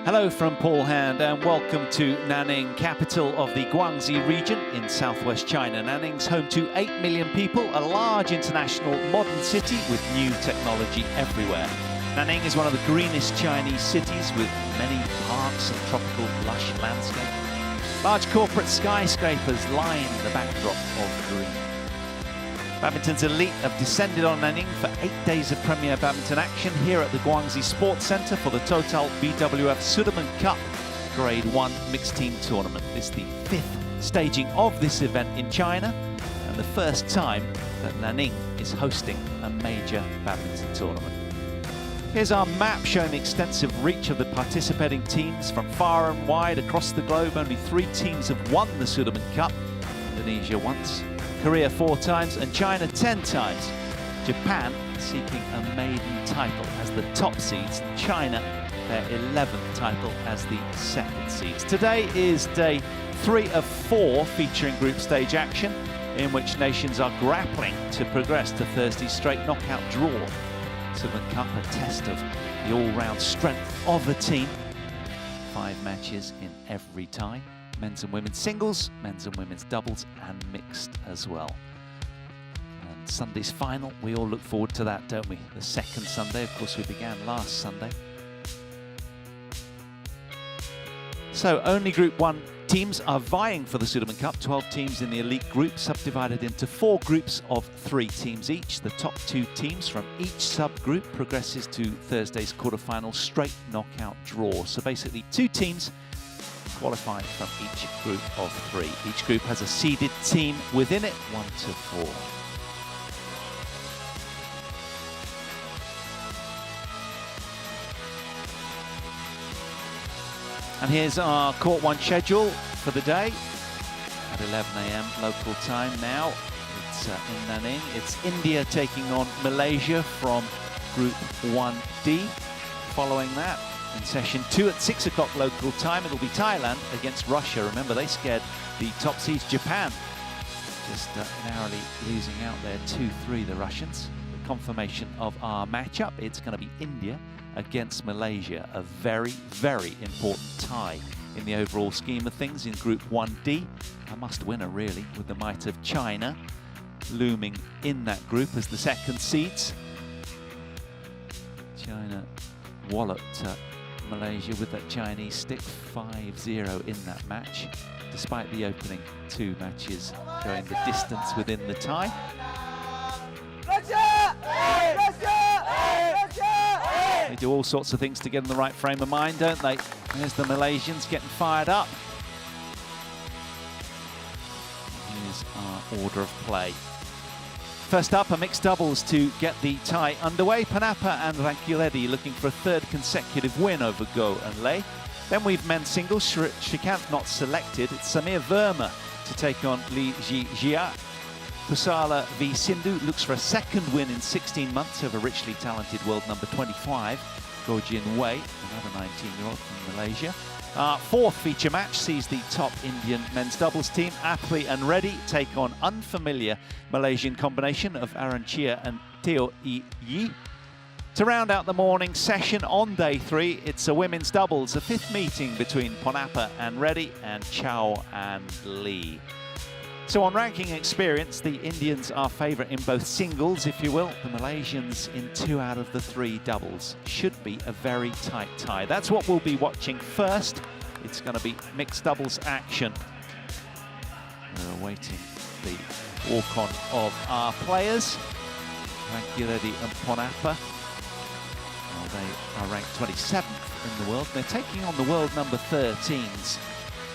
Hello from Paul Hand and welcome to Nanning, capital of the Guangxi region in southwest China. Nanning's home to 8 million people, a large international modern city with new technology everywhere. Nanning is one of the greenest Chinese cities with many parks and tropical lush landscape. Large corporate skyscrapers line the backdrop of green. Badminton's elite have descended on Nanning for 8 days of premier badminton action here at the Guangxi Sports Centre for the Total BWF Sudirman Cup Grade 1 Mixed Team Tournament. This is the 5th staging of this event in China and the first time that Nanning is hosting a major badminton tournament. Here's our map showing the extensive reach of the participating teams from far and wide across the globe. Only 3 teams have won the Sudirman Cup. Indonesia once, Korea 4 times and China 10 times. Japan seeking a maiden title as the top seeds, China their 11th title as the second seeds. Today is day 3 of 4 featuring group stage action in which nations are grappling to progress to Thursday's straight knockout draw. Sudirman Cup, a test of the all-round strength of a team. 5 matches in every tie. Men's and women's singles, men's and women's doubles, and mixed as well. And Sunday's final, we all look forward to that, don't we? The second Sunday, of course, we began last Sunday. So only Group 1 teams are vying for the Sudirman Cup. 12 teams in the elite group, subdivided into 4 groups of 3 teams each. The top 2 teams from each subgroup progresses to Thursday's quarterfinal straight knockout draw. So basically 2 teams qualified from each group of 3. Each group has a seeded team within it, 1 to 4. And here's our Court 1 schedule for the day. At 11 AM local time now. It's in Nanning. It's India taking on Malaysia from Group 1D. Following that, in session 2 at 6 o'clock local time, it'll be Thailand against Russia. Remember, they scared the top seeds Japan. Just narrowly losing out there 2-3, the Russians. The confirmation of our matchup, it's going to be India against Malaysia. A very, very important tie in the overall scheme of things in Group 1D. A must-winner, really, with the might of China looming in that group as the second seeds. China walloped Malaysia with that Chinese stick, 5-0 in that match, despite the opening 2 matches going the distance within the tie. They do all sorts of things to get in the right frame of mind, don't they? There's the Malaysians getting fired up. Here's our order of play. First up, a mixed doubles to get the tie underway. PONNAPPA and RANKIREDDY looking for a 3rd consecutive win over GOH and LAI. Then we've men's singles. Shrikant not selected. It's Samir Verma to take on Li Jia. Pusala v Sindhu looks for a 2nd win in 16 months over richly talented world number 25, Goh Jin Wei, another 19-year-old from Malaysia. Our 4th feature match sees the top Indian men's doubles team, Apli and Reddy, take on unfamiliar Malaysian combination of Aranchia and Teo Yi. To round out the morning session on day 3, it's a women's doubles, a 5th meeting between PONNAPPA and Reddy and Chow and Lee. So on ranking experience, the Indians are favourite in both singles, if you will. The Malaysians in 2 out of the 3 doubles. Should be a very tight tie. That's what we'll be watching first. It's going to be mixed doubles action. We're awaiting the walk-on of our players. RANKIREDDY and PONNAPPA. Well, they are ranked 27th in the world. They're taking on the world number 13s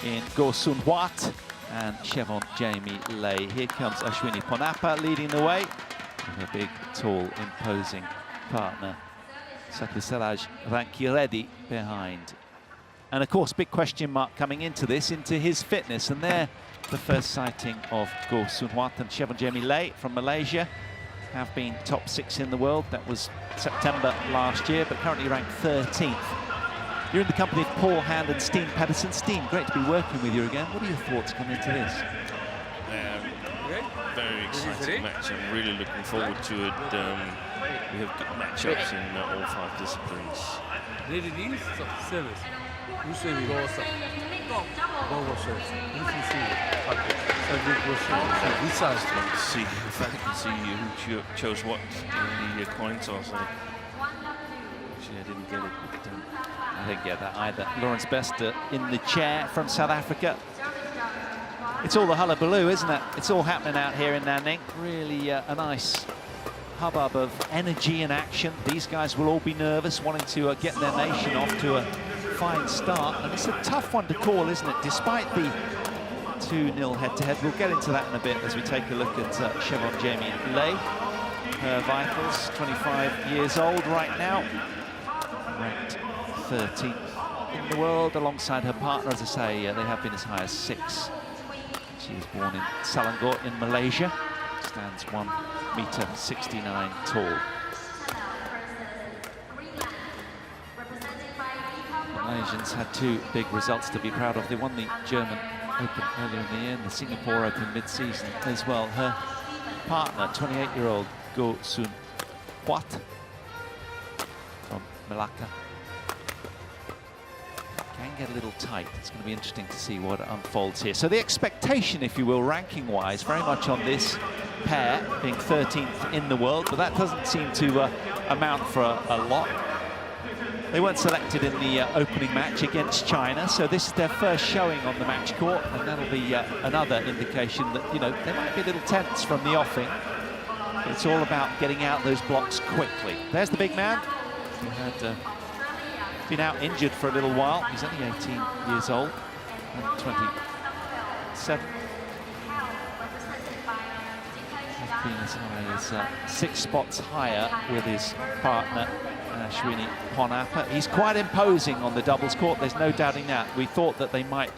in Goh Sun Huat and Chevron Jamie Lay. Here comes Ashwini PONNAPPA leading the way with a big, tall, imposing partner, Sakusalaj RANKIREDDY, behind. And of course, big question mark coming into this, into his fitness. And there, the first sighting of Goh Sun Huat and Chevron Jamie Lay from Malaysia. Have been top 6 in the world. That was September last year, but currently ranked 13th. You're in the company of Paul Hand and Steen Pedersen. Steen, great to be working with you again. What are your thoughts coming into this? Very exciting match. I'm really looking forward to it. We have good matchups in all 5 disciplines. Ready, service. Usually we go outside. See if I can see who chose what in the coin toss. Actually, I didn't get it. But, I didn't get that either. Lawrence Bester in the chair from South Africa. It's all the hullabaloo, isn't it? It's all happening out here in Nanning. Really a nice hubbub of energy and action. These guys will all be nervous, wanting to get their nation off to a fine start. And it's a tough one to call, isn't it? Despite the 2-0 head-to-head. We'll get into that in a bit as we take a look at Siobhan Jamie LAI. Her vitals, 25 years old right now. Ranked 13th in the world alongside her partner. As I say, they have been as high as 6. She was born in Selangor in Malaysia. Stands 1.69 meters tall. The Malaysians had 2 big results to be proud of. They won the German Open earlier in the year and the Singapore Open mid-season as well. Her partner, 28-year-old Goh Soon Huat from Malacca. Can get a little tight. It's going to be interesting to see what unfolds here. So the expectation, if you will, ranking-wise, very much on this pair being 13th in the world, but that doesn't seem to amount for a lot. They weren't selected in the opening match against China, so this is their first showing on the match court, and that'll be another indication that, you know, they might be a little tense from the offing. But it's all about getting out those blocks quickly. There's the big man. He had been out injured for a little while. He's only 18 years old, and 27. Has been as high as 6 spots higher with his partner, Ashwini PONNAPPA. He's quite imposing on the doubles court, there's no doubting that. We thought that they might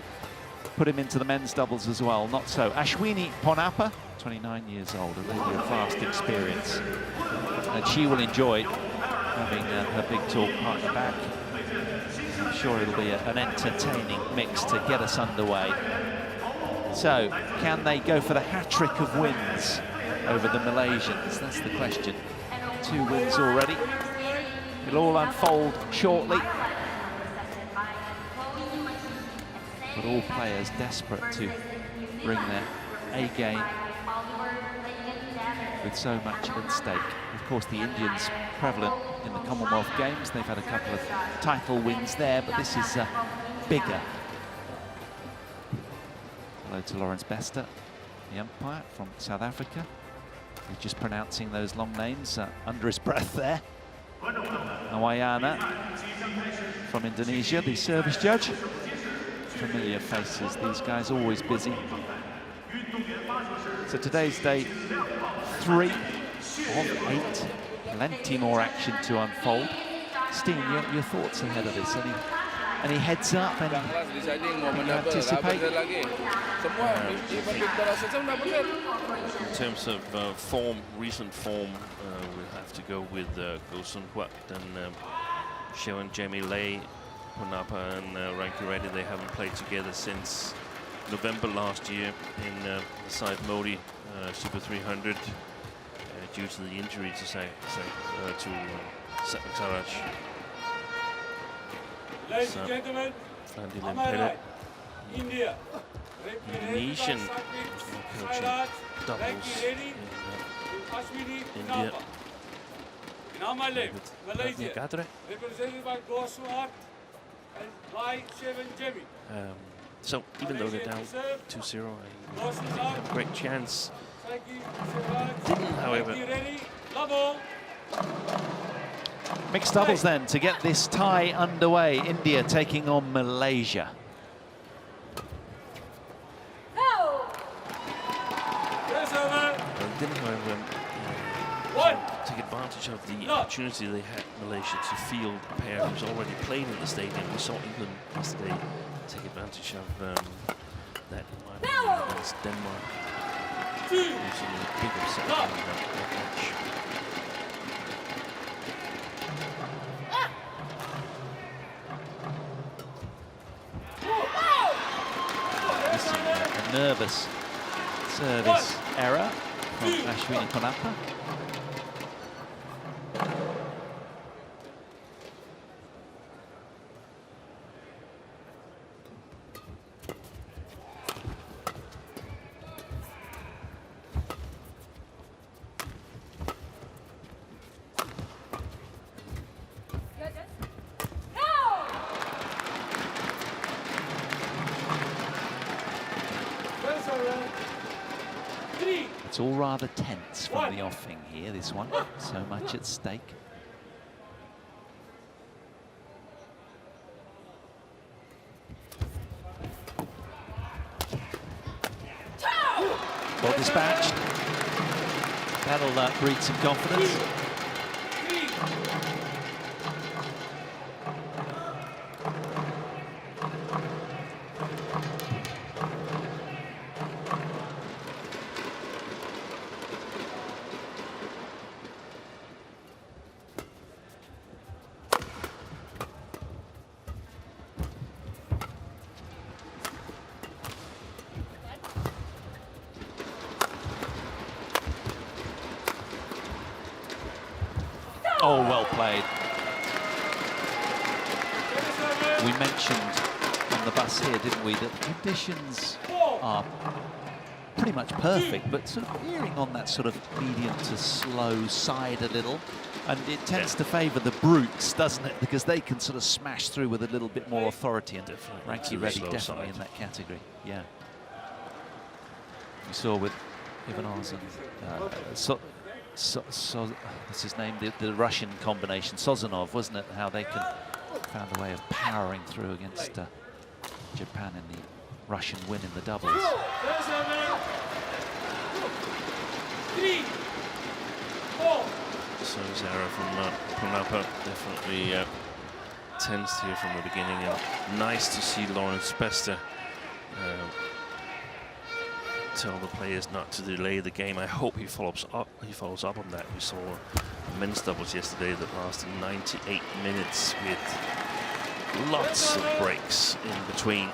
put him into the men's doubles as well, not so. Ashwini PONNAPPA, 29 years old, a lady of vast experience. And she will enjoy having her big tall partner back. I'm sure it'll be an entertaining mix to get us underway. So, can they go for the hat-trick of wins over the Malaysians? That's the question. 2 wins already. It'll all unfold shortly. But all players desperate to bring their A game with so much at stake. Of course, the Indians prevalent in the Commonwealth Games. They've had a couple of title wins there, but this is bigger. Hello to Lawrence Bester, the umpire from South Africa. He's just pronouncing those long names under his breath there. Nawayana from Indonesia, the service judge. Familiar faces, these guys always busy. So today's day 3 of 8. Plenty more action to unfold. Steen, your thoughts ahead of this? Any heads up? Any anticipate? in terms of form, recent form, we'll have to go with Goh Soon Huat and Siobhan Jamie LAI, PONNAPPA and RANKIREDDY. They haven't played together since November last year in the Syed Modi Super 300 due to the injury to Setnik Saraj. Ladies and gentlemen, on my right, India, Indonesian coaching doubles in India. And on my left, Malaysia, represented by Goh Soon Huat and LAI Jamie. So even though they're down 2-0, a great chance. Didn't, however. Mixed doubles then to get this tie underway. India taking on Malaysia. Didn't, however, take advantage of the opportunity they had, Malaysia, to field a pair who's already played in the stadium. We saw England yesterday take advantage of that against Denmark. Using a big upset in that match. This is a nervous service error from Ashwini PONNAPPA. It's all rather tense from the offing here, this one. So much at stake. Well dispatched. That'll breed some confidence. Oh, well played. We mentioned on the bus here, didn't we, that the conditions are pretty much perfect, but sort of veering on that sort of medium to slow side a little. And it tends to favour the brutes, doesn't it? Because they can sort of smash through with a little bit more authority, and RANKIREDDY definitely in that category. Yeah. We saw with Ivanov and what's his name? The Russian combination, Sozanov, wasn't it? How they found a way of powering through against Japan in the Russian win in the doubles. So Zara from PONNAPPA definitely tensed here from the beginning, and nice to see Lawrence Bester tell the players not to delay the game. I hope he follows up on that. We saw men's doubles yesterday that lasted 98 minutes with lots of breaks in between.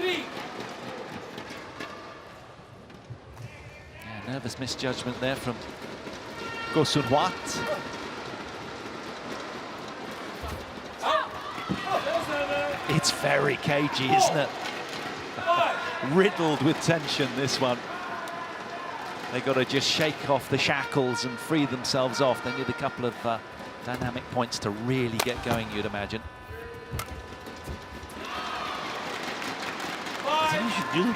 Yeah, nervous misjudgment there from Go Sun Hwat. It's very cagey, isn't it? Riddled with tension, this one. They got to just shake off the shackles and free themselves off. They need a couple of dynamic points to really get going, you'd imagine. I think you should do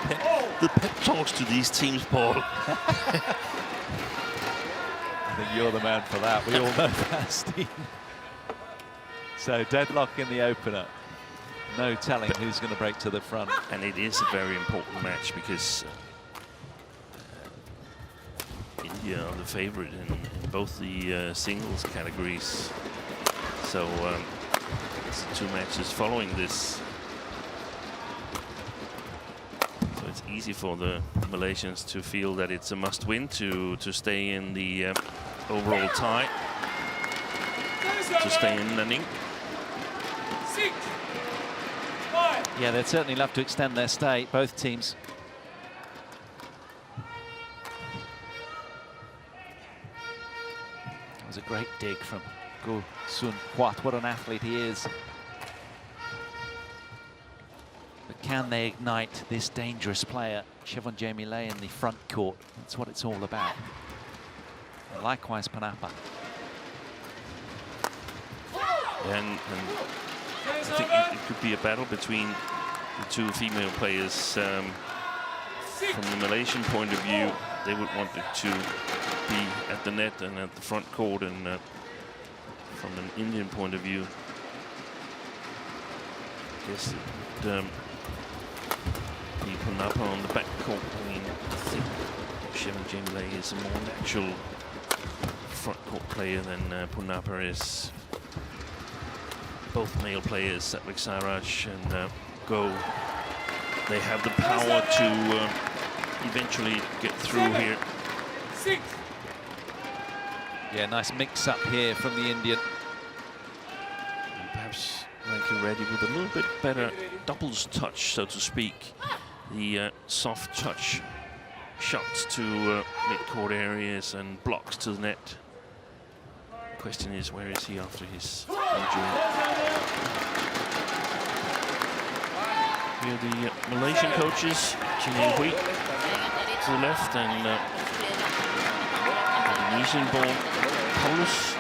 the pep talks to these teams, Paul. I think you're the man for that. We all know that, Steve. So deadlock in the opener. No telling who's going to break to the front. And it is a very important match because India are the favorite in both the singles categories. So it's 2 matches following this. So it's easy for the Malaysians to feel that it's a must-win to stay in the overall tie, to stay in Nanning. Yeah, they'd certainly love to extend their stay, both teams. That was a great dig from Go Sun Hwat. What an athlete he is. But can they ignite this dangerous player, Chevron Jamie Lay, in the front court? That's what it's all about. And likewise, PONNAPPA. And I think it could be a battle between the 2 female players. From the Malaysian point of view, they would want it to be at the net and at the front court, and from an Indian point of view, I guess it would be PONNAPPA on the back court. I mean, I think Chevron Jamie Lay is a more natural front court player than PONNAPPA is. Both male players, Satwik Sairaj and Go, they have the power to eventually get through here. Yeah, nice mix-up here from the Indian. And perhaps RANKIREDDY with a little bit better doubles touch, so to speak. The soft touch shots to mid-court areas and blocks to the net. The question is, where is he after his injury? Here are the Malaysian coaches, Chinee Hui to the left, and Indonesian-born Paulus.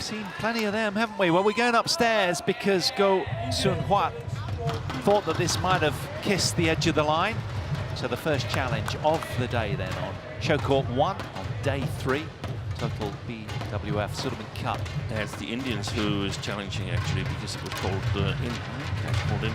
seen plenty of them, haven't we? Well, we're going upstairs because Go Sun-hwa thought that this might have kissed the edge of the line. So the first challenge of the day then on show court 1 on day 3, total BWF Suleiman Cup. That's the Indians who is challenging actually, because it was called in. Called in.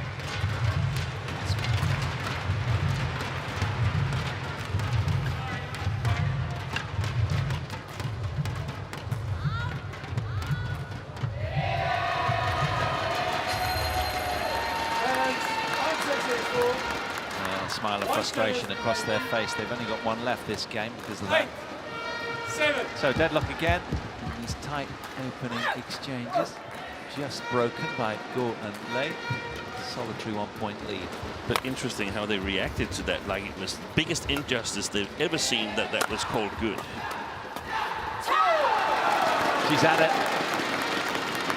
Smile of frustration across their face. They've only got one left this game because of that. So deadlock again. These tight opening exchanges just broken by Go and Lei. Solitary 1-point lead. But interesting how they reacted to that, like it was the biggest injustice they've ever seen that was called good. She's at it,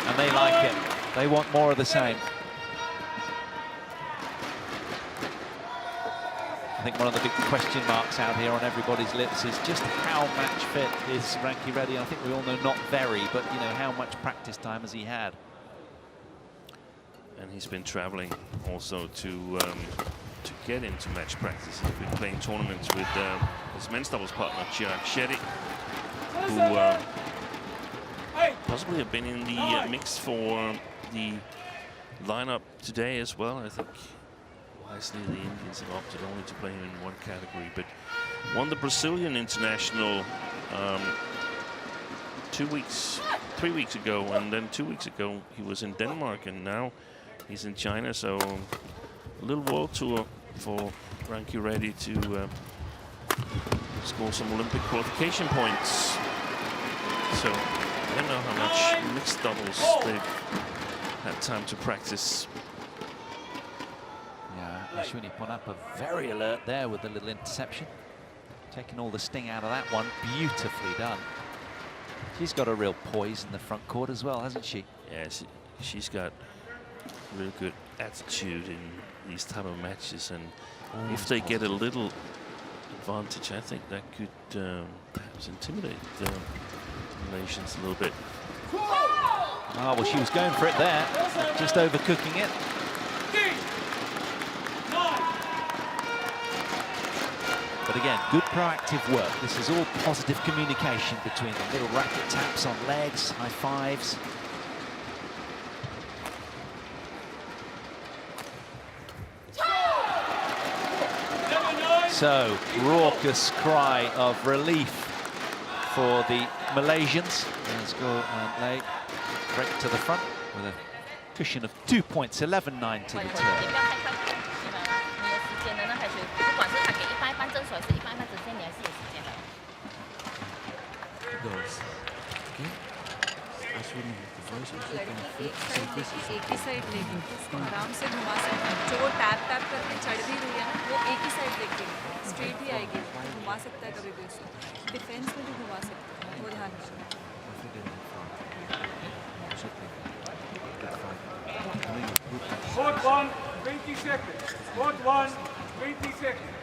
and they like it. They want more of the same. I think one of the big question marks out here on everybody's lips is just how match fit is RANKIREDDY. I think we all know not very, but you know, how much practice time has he had? And he's been traveling also to get into match practice. He's been playing tournaments with his men's doubles partner, RANKIREDDY, who possibly have been in the mix for the lineup today as well. I think wisely the Indians have opted only to play him in one category, but won the Brazilian International 3 weeks ago, and then 2 weeks ago he was in Denmark, and now he's in China. So a little world tour for RANKIREDDY to score some Olympic qualification points. So I don't know how much mixed doubles they've had time to practice. Ashwini PONNAPPA very alert there with the little interception. Taking all the sting out of that one. Beautifully done. She's got a real poise in the front court as well, hasn't she? Yeah, she's got real good attitude in these type of matches. And if they get a little advantage, I think that could perhaps intimidate the Malaysians a little bit. Oh, well, she was going for it there. Just overcooking it. But again, good proactive work. This is all positive communication between them. Little racket taps on legs, high fives. So, raucous cry of relief for the Malaysians. Let's go and Lei break to the front with a cushion of 2 points, 11-9 to the turn. एक ही side लेगी, उसको आराम से घुमा सकते हैं। जो वो टैप करके चढ़ भी रही है ना, वो एक ही साइड लेगी, स्ट्रेट ही आएगी, घुमा सकता है कभी भी उसको। डिफेंस में भी घुमा सकता है, वो ध्यान रखना। Court 1, 20 seconds. Court 1, 20 seconds.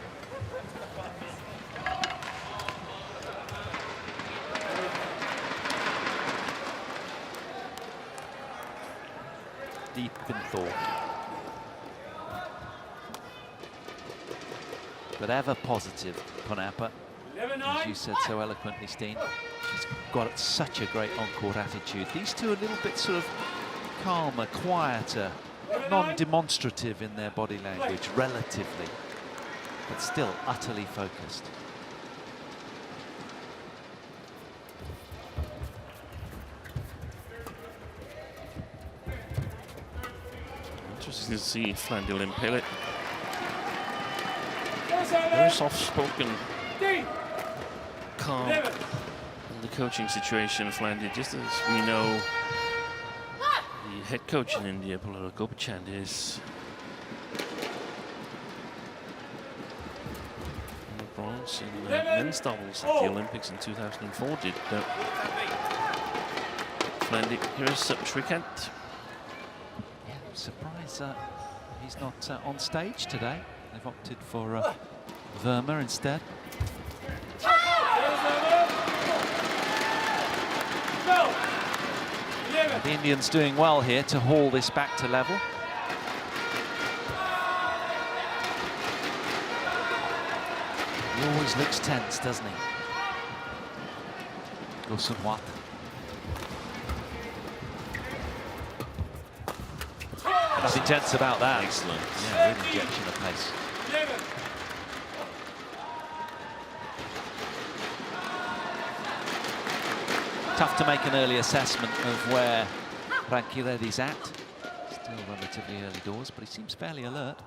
Deep in thought. But ever positive, PONNAPPA. As you said so eloquently, Steen. She's got such a great on-court attitude. These two are a little bit sort of calmer, quieter, non-demonstrative in their body language, relatively, but still utterly focused. Interesting to see Flandil Impele. Very soft-spoken, calm in the coaching situation. Flandil, just as we know, the head coach in India, Pulala Gopachand, is in the bronze in men's doubles at the Olympics in 2004. Did Flandil? Here is Shrikant. Yeah, I'm surprised he's not on stage today. They've opted for Verma instead. The Indians doing well here to haul this back to level. He always looks tense, doesn't he? Gosunwat. Nothing tense about that. Excellent. Yeah, real injection of pace. Tough to make an early assessment of where RANKIREDDY's at. Still relatively early doors, but he seems fairly alert.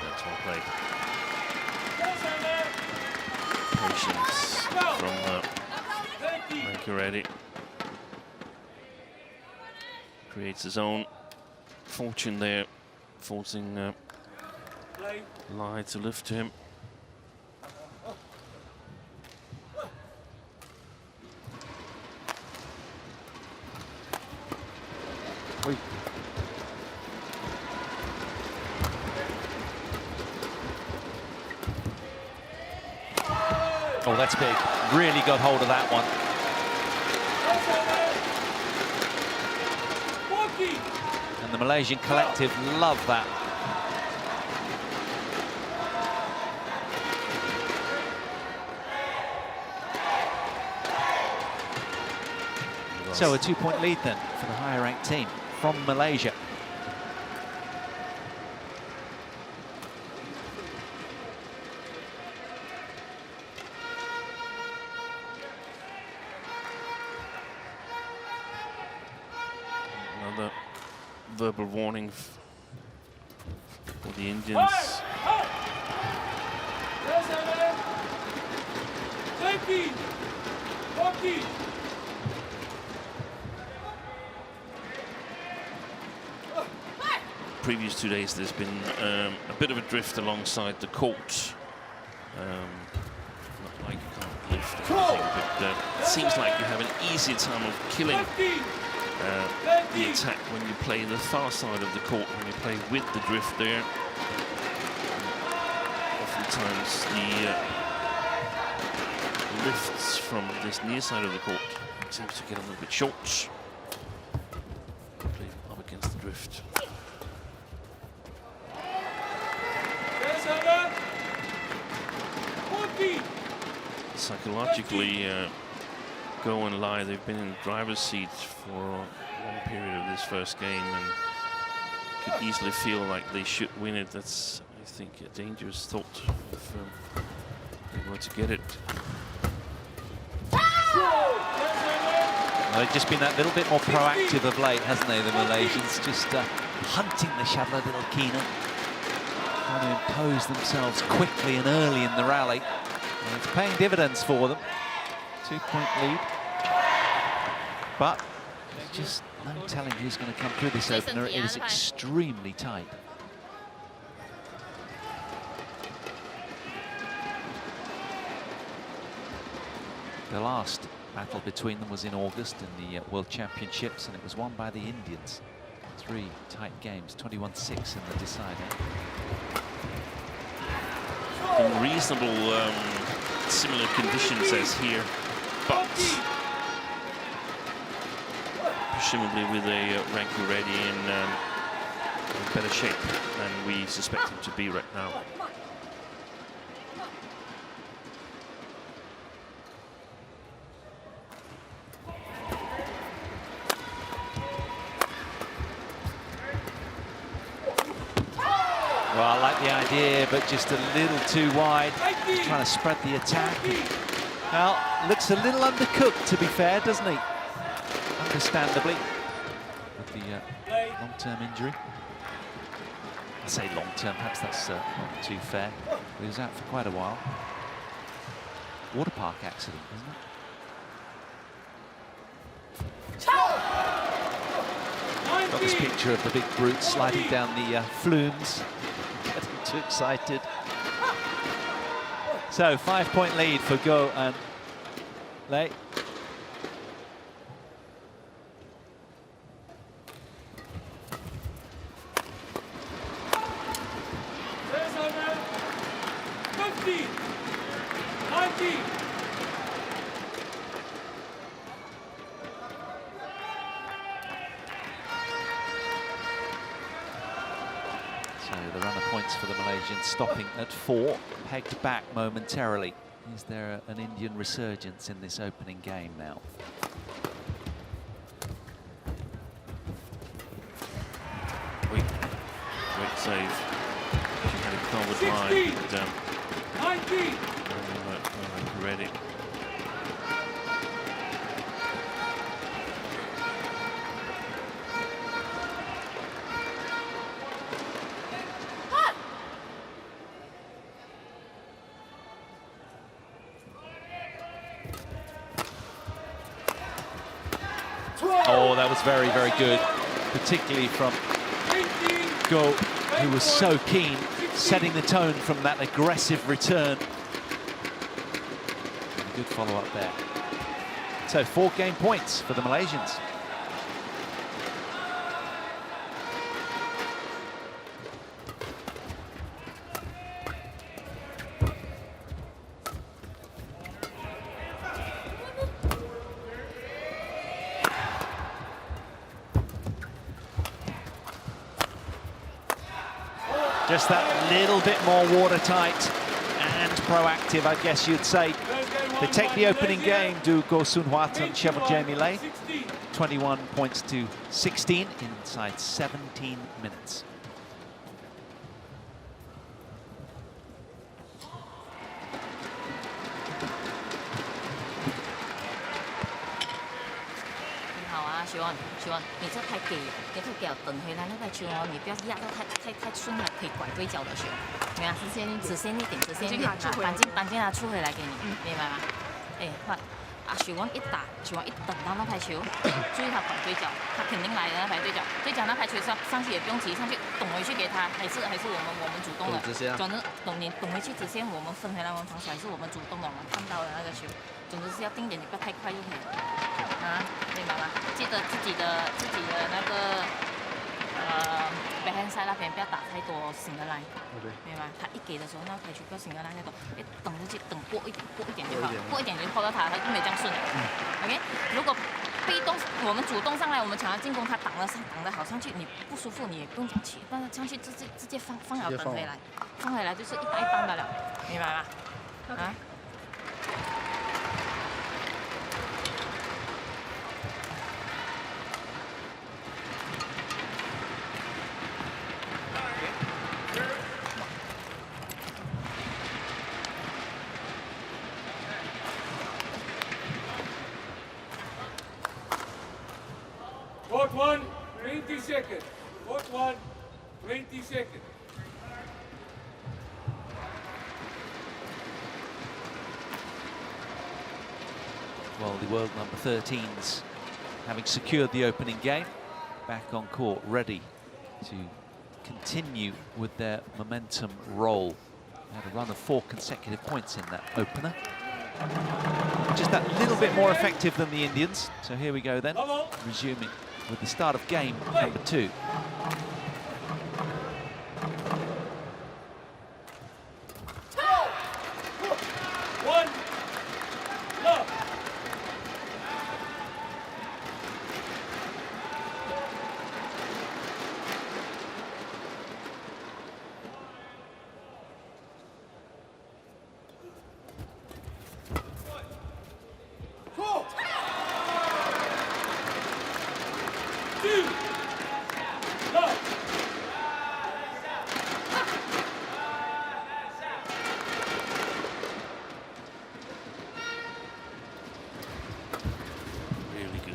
That's well played. Patience from RANKIREDDY. Creates his own fortune there, forcing LAI to lift him. Wait. Oh, that's big. Really got hold of that one. And the Malaysian collective love that. So a 2-point lead then for the higher ranked team from Malaysia. Another verbal warning for the Indians. Previous 2 days, there's been a bit of a drift alongside the court. Not like you can't lift or anything, but it seems like you have an easier time of killing the attack when you play the far side of the court, when you play with the drift there. Oftentimes the lifts from this near side of the court seems to get a little bit short. Play up against the drift. Psychologically, GOH and LAI, they've been in driver's seat for a long period of this first game and could easily feel like they should win it. That's, I think, a dangerous thought if they were to get it. Well, they've just been that little bit more proactive of late, hasn't they, the Malaysians? Just hunting the shuttle a little keener. Trying to impose themselves quickly and early in the rally. And it's paying dividends for them. 2-point lead. But there's just no telling who's going to come through this opener. It is extremely tight. The last battle between them was in August in the World Championships, and it was won by the Indians. 3 tight games, 21-6 in the decider. In reasonable, similar conditions as here, but presumably with a RANKIREDDY in better shape than we suspect him to be right now. Well, I like the idea, but just a little too wide. Just trying to spread the attack. Well, looks a little undercooked, to be fair, doesn't he? Understandably, with the long-term injury. I say long-term, perhaps that's not too fair. He was out for quite a while. Water park accident, isn't it? Got this picture of the big brute sliding down the flumes. Getting too excited. So 5-point lead for GOH and LAI. 16, 19. So the run of points for the Malaysians stopping at 4, pegged back momentarily. Is there an Indian resurgence in this opening game now? Great save. She had it covered line. 19. Ready. Oh, that was very, very good, particularly from Go, who was so keen, setting the tone from that aggressive return. Good follow-up there. So 4 game points for the Malaysians. Just that little bit more watertight and proactive, I guess you'd say. They take the opening game, do Go Soon Hwat and Chevron Jamie Lay. 21 points to 16 inside 17 minutes.徐文，你这太给，你可以给我等回来那个球哦，你不要压到太顺了，可以拐对角的球。没有，直线一点，绑进他出回来给你，明白吗？哎，徐文一等到那排球，注意他拐对角，他肯定来的那排对角，对角那排球上去也不用提，上去懂回去给他，还是我们主动的。总之你懂回去直线，我们分回来我们防守还是我们主动的，我们看到的那个球。总之是要定点，你不要太快就可以了。啊，明白吗？记得自己的那个backhand side 那边不要打太多single line，明白？他一给的时候，那排球不要single line太多，等出去，等过一点就好，过一点就抛到他，他就没这样顺了。OK， 如果被动我们主动上来，我们抢要进攻，他挡得好上去，你不舒服你也不用讲起，但是上去直接放好等回来，放回来就是一般的了，明白吗？啊。Court 1, 20 seconds. Court 1, 20 seconds. Well, the world number 13s, having secured the opening game, back on court, ready to continue with their momentum roll. They had a run of 4 consecutive points in that opener. Just that little bit more effective than the Indians. So here we go then, resuming with the start of game number 2.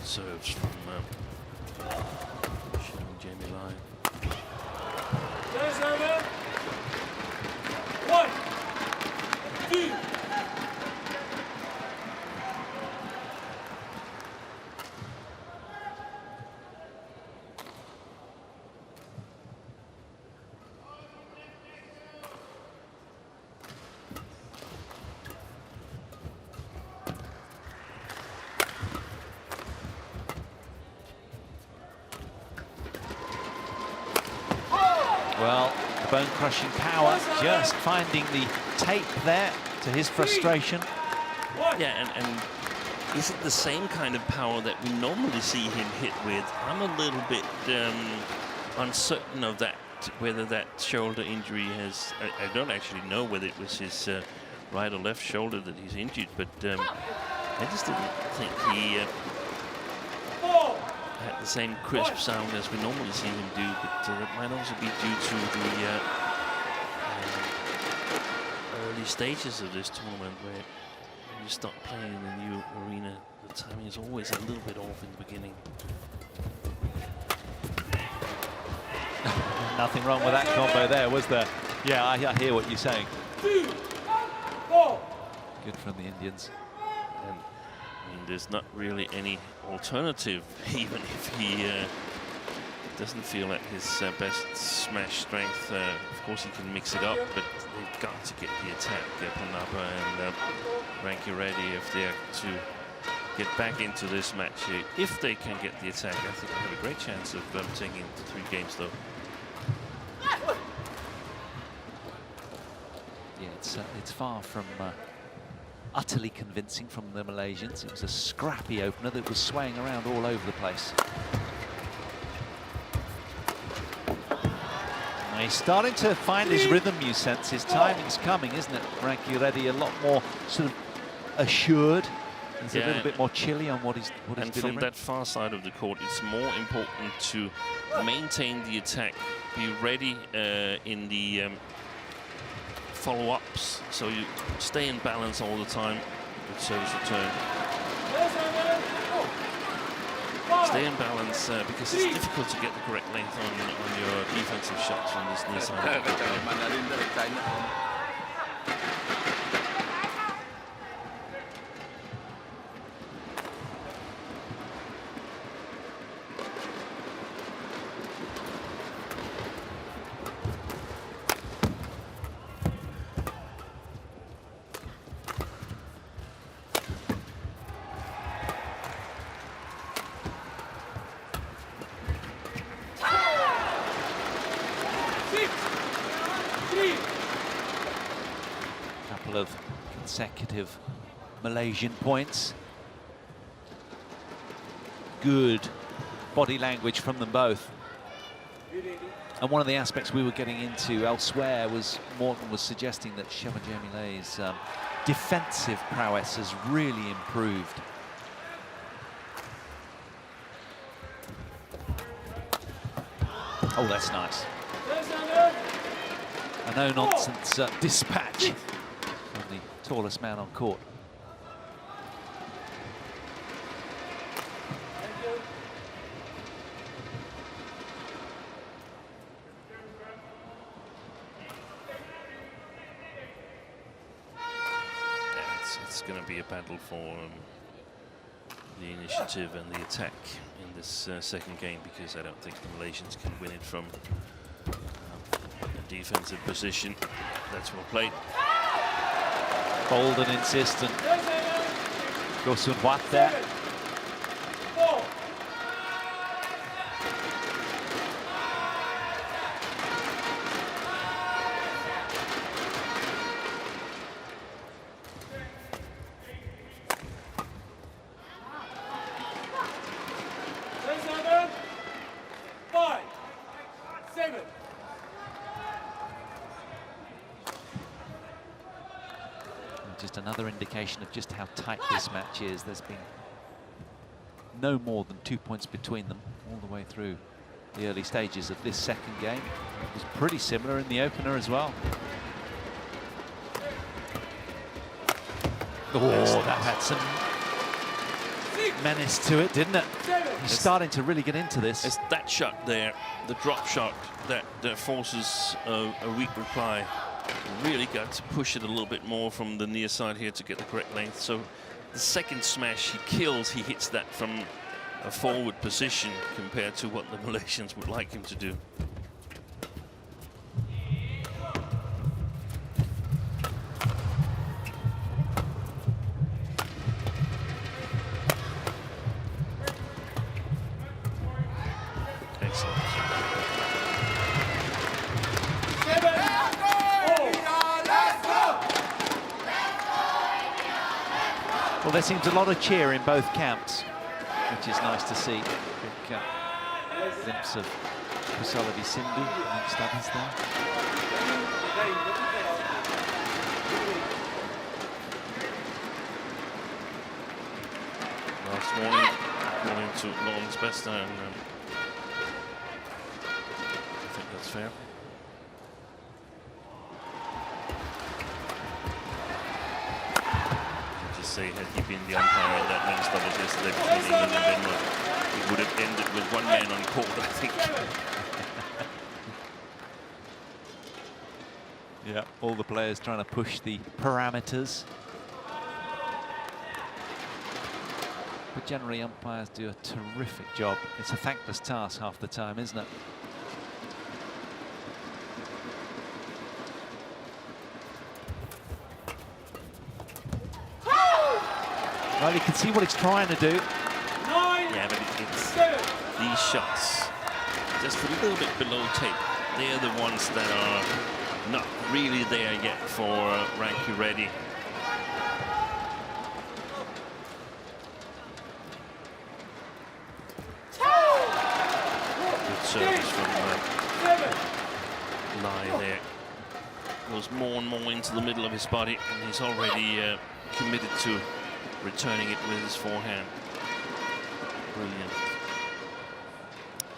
Serves from Jamie Lai. There's over. 1, 2. bone-crushing power, just finding the tape there to his frustration. Yeah, and is it the same kind of power that we normally see him hit with? I'm a little bit uncertain of that, whether that shoulder injury has... I don't actually know whether it was his right or left shoulder that he's injured, but I just didn't think he had the same crisp sound as we normally see him do, but that might also be due to the early stages of this tournament, where when you start playing in a new arena, the timing is always a little bit off in the beginning. Nothing wrong with that combo there, was there? Yeah, I hear what you're saying. Good from the Indians. And I mean, there's not really any alternative, even if he doesn't feel like his best smash strength. Of course, he can mix it up, but they've got to get the attack, PONNAPPA and RANKIREDDY, if they're to get back into this match. If they can get the attack, I think they have a great chance of taking the 3 games, though. Yeah, it's far from utterly convincing from the Malaysians. It was a scrappy opener that was swaying around all over the place. Now he's starting to find his rhythm, you sense. His timing's coming, isn't it? RANKIREDDY a lot more sort of assured. He's a little bit more chilly on what he's delivering. From that far side of the court, it's more important to maintain the attack, be ready in the follow-ups, so you stay in balance all the time with service return. Stay in balance because it's difficult to get the correct length on your defensive shots from this near side of the court. Of consecutive Malaysian points. Good body language from them both. And one of the aspects we were getting into elsewhere was Morten was suggesting that Jeremy Lay's defensive prowess has really improved. Oh, that's nice. A no-nonsense dispatch. The tallest man on court. It's going to be a battle for the initiative and the attack in this second game, because I don't think the Malaysians can win it from a defensive position. That's well played. Bold and insistent. Gosun Wat there. Just another indication of just how tight this match is. There's been no more than 2 points between them all the way through the early stages of this second game. It was pretty similar in the opener as well. Oh, that had some menace to it, didn't it? He's starting to really get into this. It's that shot there, the drop shot, that forces a weak reply. Really got to push it a little bit more from the near side here to get the correct length. So the second smash he kills, he hits that from a forward position compared to what the Malaysians would like him to do. Excellent. Well, there seems a lot of cheer in both camps, which is nice to see. Big glimpse of Pusolavi Sindhu amongst others there. Last warning, according to Lawrence Bester, and I think that's fair. Just say, had he been the umpire in that men's doubles yesterday between England and Denmark, it would have ended with one man on court, I think. Yeah, all the players trying to push the parameters. But generally, umpires do a terrific job. It's a thankless task half the time, isn't it? Well, you can see what he's trying to do. Yeah, but it's these shots, just a little bit below tape. They're the ones that are not really there yet for RANKIREDDY. Good service from LAI there. Goes more and more into the middle of his body, and he's already committed to returning it with his forehand. Brilliant.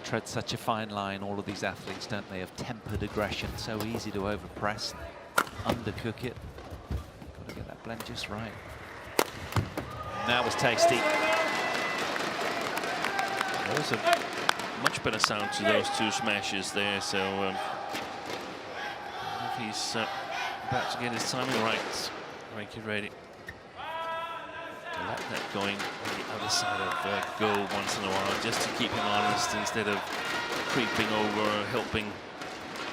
Tread such a fine line, all of these athletes, don't they, of tempered aggression. So easy to overpress, undercook it. Got to get that blend just right. And that was tasty. There was a much better sound to those two smashes there, so if he's about to get his timing right, RANKIREDDY. Let that going on the other side of goal once in a while, just to keep him honest instead of creeping over, helping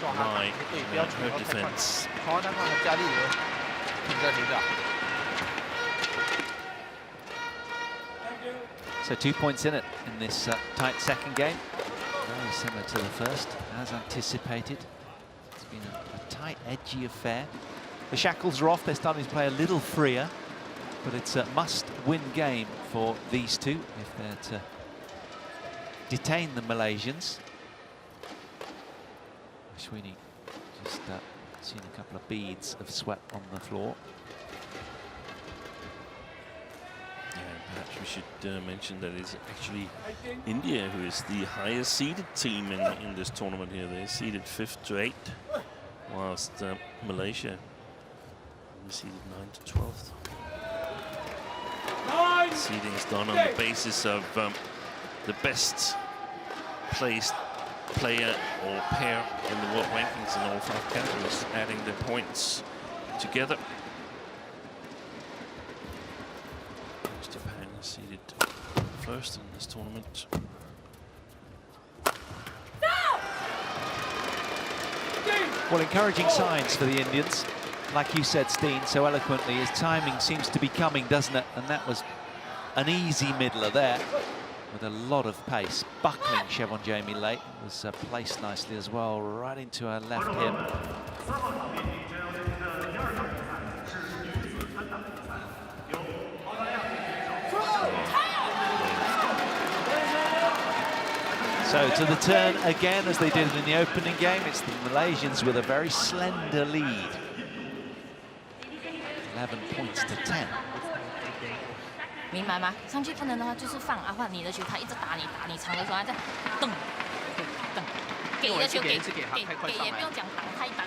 LAI manage her defense. So 2 points in it in this tight second game. Very similar to the first, as anticipated. It's been a tight, edgy affair. The shackles are off, they're starting to play a little freer. But it's a must-win game for these two if they're to detain the Malaysians. Sweeney just seen a couple of beads of sweat on the floor. Yeah, perhaps we should mention that it's actually India who is the highest seeded team in this tournament here. They're seeded 5th to 8th, whilst Malaysia is seeded 9th to 12th. Seeding is done on the basis of the best placed player or pair in the world rankings in all 5 categories, adding their points together. Japan is seeded 1st in this tournament. Well, encouraging signs for the Indians. Like you said, Steen, so eloquently, his timing seems to be coming, doesn't it? And that was an easy middler there with a lot of pace. Buckling Chevron Jamie Late was placed nicely as well, right into her left hip. So to the turn again, as they did in the opening game. It's the Malaysians with a very slender lead. 11 points to 10. 明白吗？上去不能的话就是放啊，换你的球，他一直打你长的时候，他再蹬，给的球给也不用讲挡太短，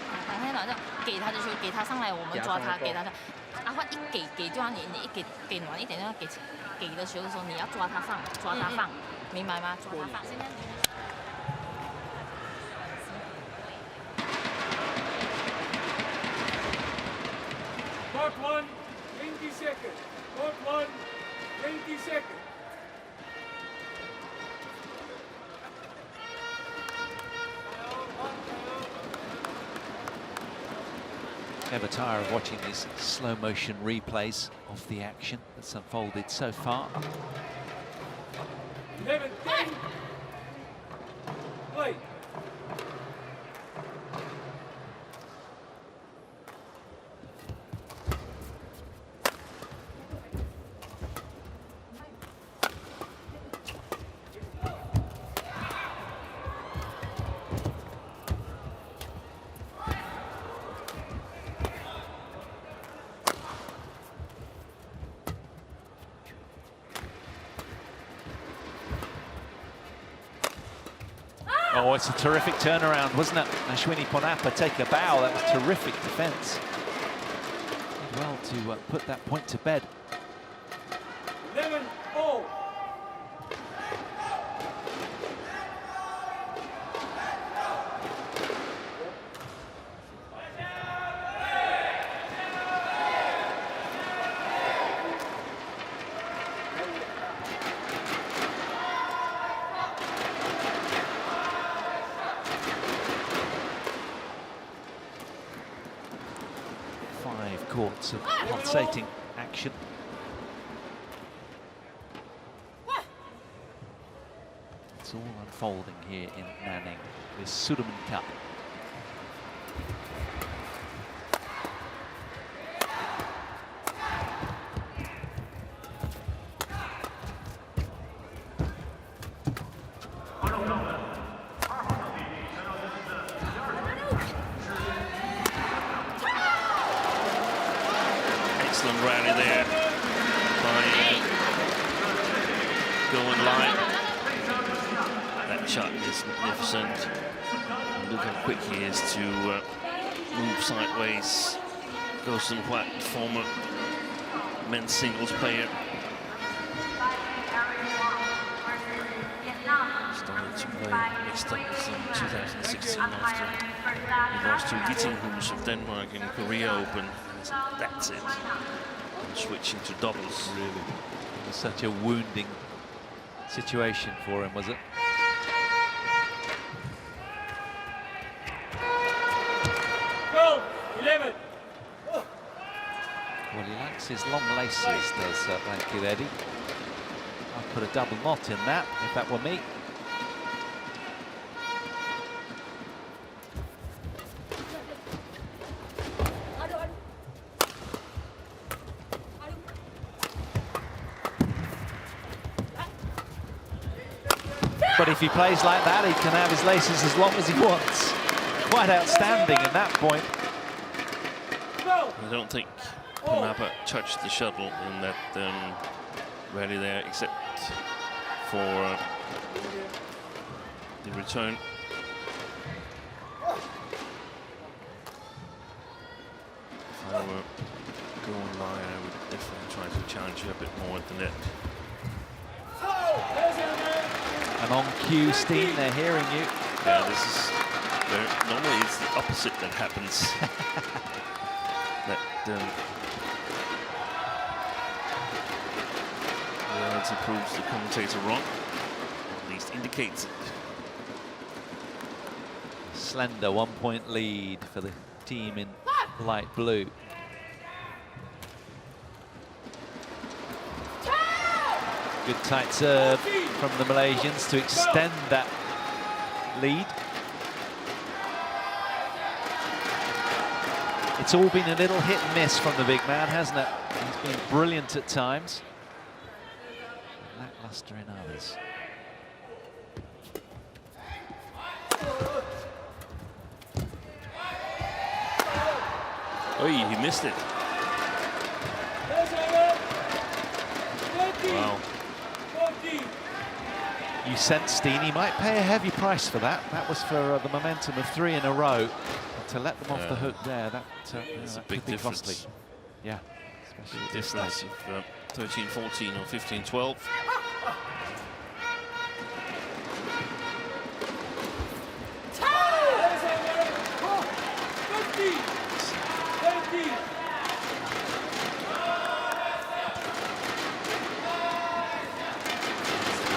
给他的球给他上来，我们抓他，给他的，啊换一给就让你一给暖一点，要给的球的时候你要抓他放，明白吗？抓他放。现在。 Court 1, 20 seconds. Court 1, 20 seconds. Never tire of watching these slow motion replays of the action that's unfolded so far. 11, 10. Play. Oh, it's a terrific turnaround, wasn't it? Ashwini PONNAPPA take a bow. That was terrific defence. Did well to put that point to bed. 11-0. Five courts of pulsating action. It's all unfolding here in Nanning, this Sudirman Cup. Excellent rally there by LAI. That shot is magnificent. Look how quick he is to move sideways. Gosun Huat, former men's singles player. Started to play mixed doubles in 2016 after he lost to Gittinghus of Denmark in Korea Open. That's it. And switching to doubles. Really, it was such a wounding situation for him, was it? Go, 11. Well, he likes his long laces, does RANKIREDDY. I'd put a double knot in that, if that were me. But if he plays like that, he can have his laces as long as he wants. Quite outstanding at that point. I don't think PONNAPPA touched the shuttle in that rally there, except for the return. If I were going LAI, I would definitely try to challenge a bit more at the net. And on cue, Steen, they're hearing you. Yeah, this is normally it's the opposite that happens. That it proves the commentator wrong, or at least indicates it. Slender 1-point lead for the team in light blue. Good tight serve from the Malaysians to extend that lead. It's all been a little hit and miss from the big man, hasn't it? He's been brilliant at times, lackluster in others. Oh, he missed it. Wow. You sense, Steen, he might pay a heavy price for that. That was for the momentum of 3 in a row. And to let them off the hook there, that, It's that a big could be difference. costly. Yeah, especially at this Difference stage. of 13-14 or 15-12.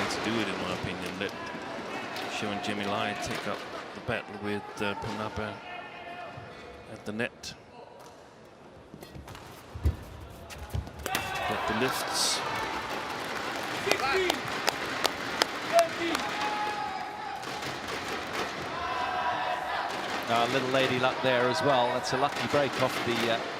To do it, in my opinion. Let Jemmy LAI take up the battle with PONNAPPA at the net. Get the lifts. Little lady luck there as well. That's a lucky break off the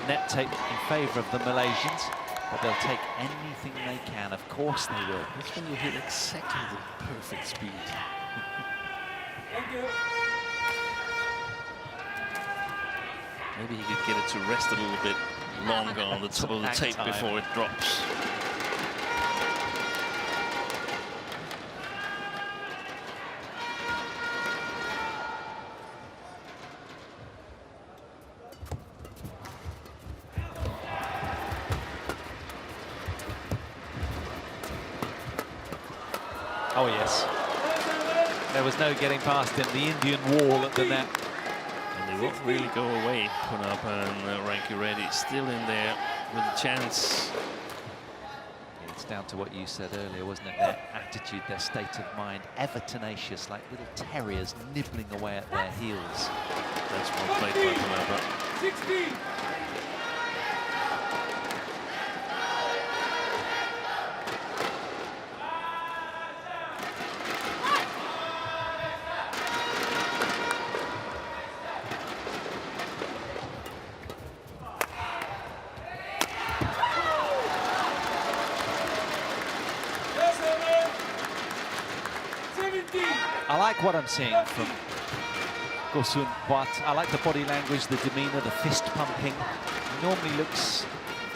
net tape in favour of the Malaysians. But they'll take anything they can. Of course they will. That's when you hit exactly the perfect speed. Maybe he could get it to rest a little bit longer on the top of the tape before it drops. Oh, yes. There was no getting past him. The Indian wall at the net. And they won't really go away. PONNAPPA and RANKIREDDY still in there with a chance. It's down to what you said earlier, wasn't it? Their attitude, their state of mind, ever tenacious, like little terriers nibbling away at their heels. That's well played by PONNAPPA. 16. I like what I'm seeing from Gosun, but I like the body language, the demeanor, the fist pumping. He normally looks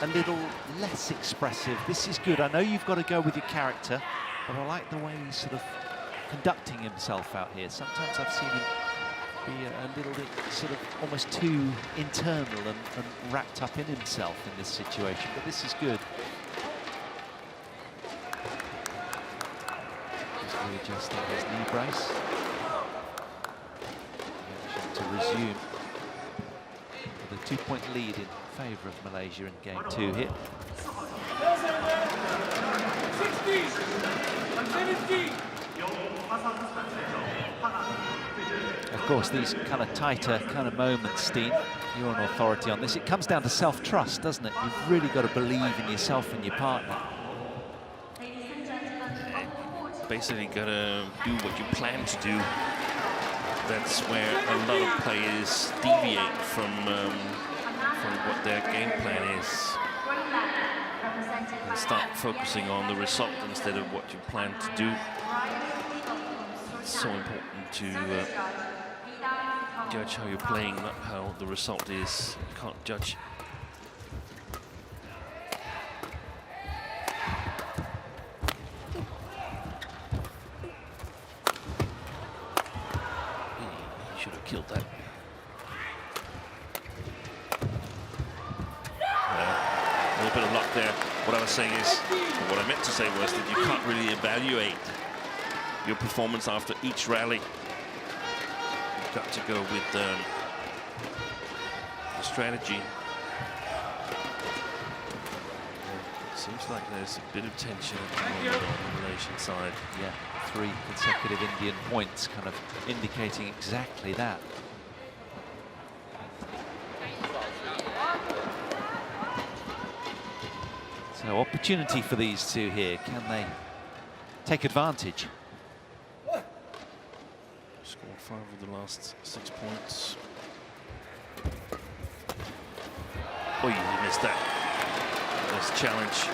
a little less expressive. This is good. I know you've got to go with your character, but I like the way he's sort of conducting himself out here. Sometimes I've seen him be a little bit sort of almost too internal and wrapped up in himself in this situation, but this is good. Readjusting his knee brace. To resume with a 2-point lead in favour of Malaysia in game 2 here. 16. 17. Of course, these kind of tighter kind of moments, Steen, you're an authority on this. It comes down to self-trust, doesn't it? You've really got to believe in yourself and your partner. Basically got to do what you plan to do. That's where a lot of players deviate from what their game plan is. And start focusing on the result instead of what you plan to do. It's so important to judge how you're playing, not how the result is. You can't judge. Should have killed that. A little bit of luck there. What I was saying is, or what I meant to say was that you can't really evaluate your performance after each rally. You've got to go with the strategy. Seems like there's a bit of tension on the Malaysian side. Yeah, 3 consecutive Indian points kind of indicating exactly that. So opportunity for these two here. Can they take advantage? Scored 5 of the last 6 points. Oh, you missed that. Nice challenge.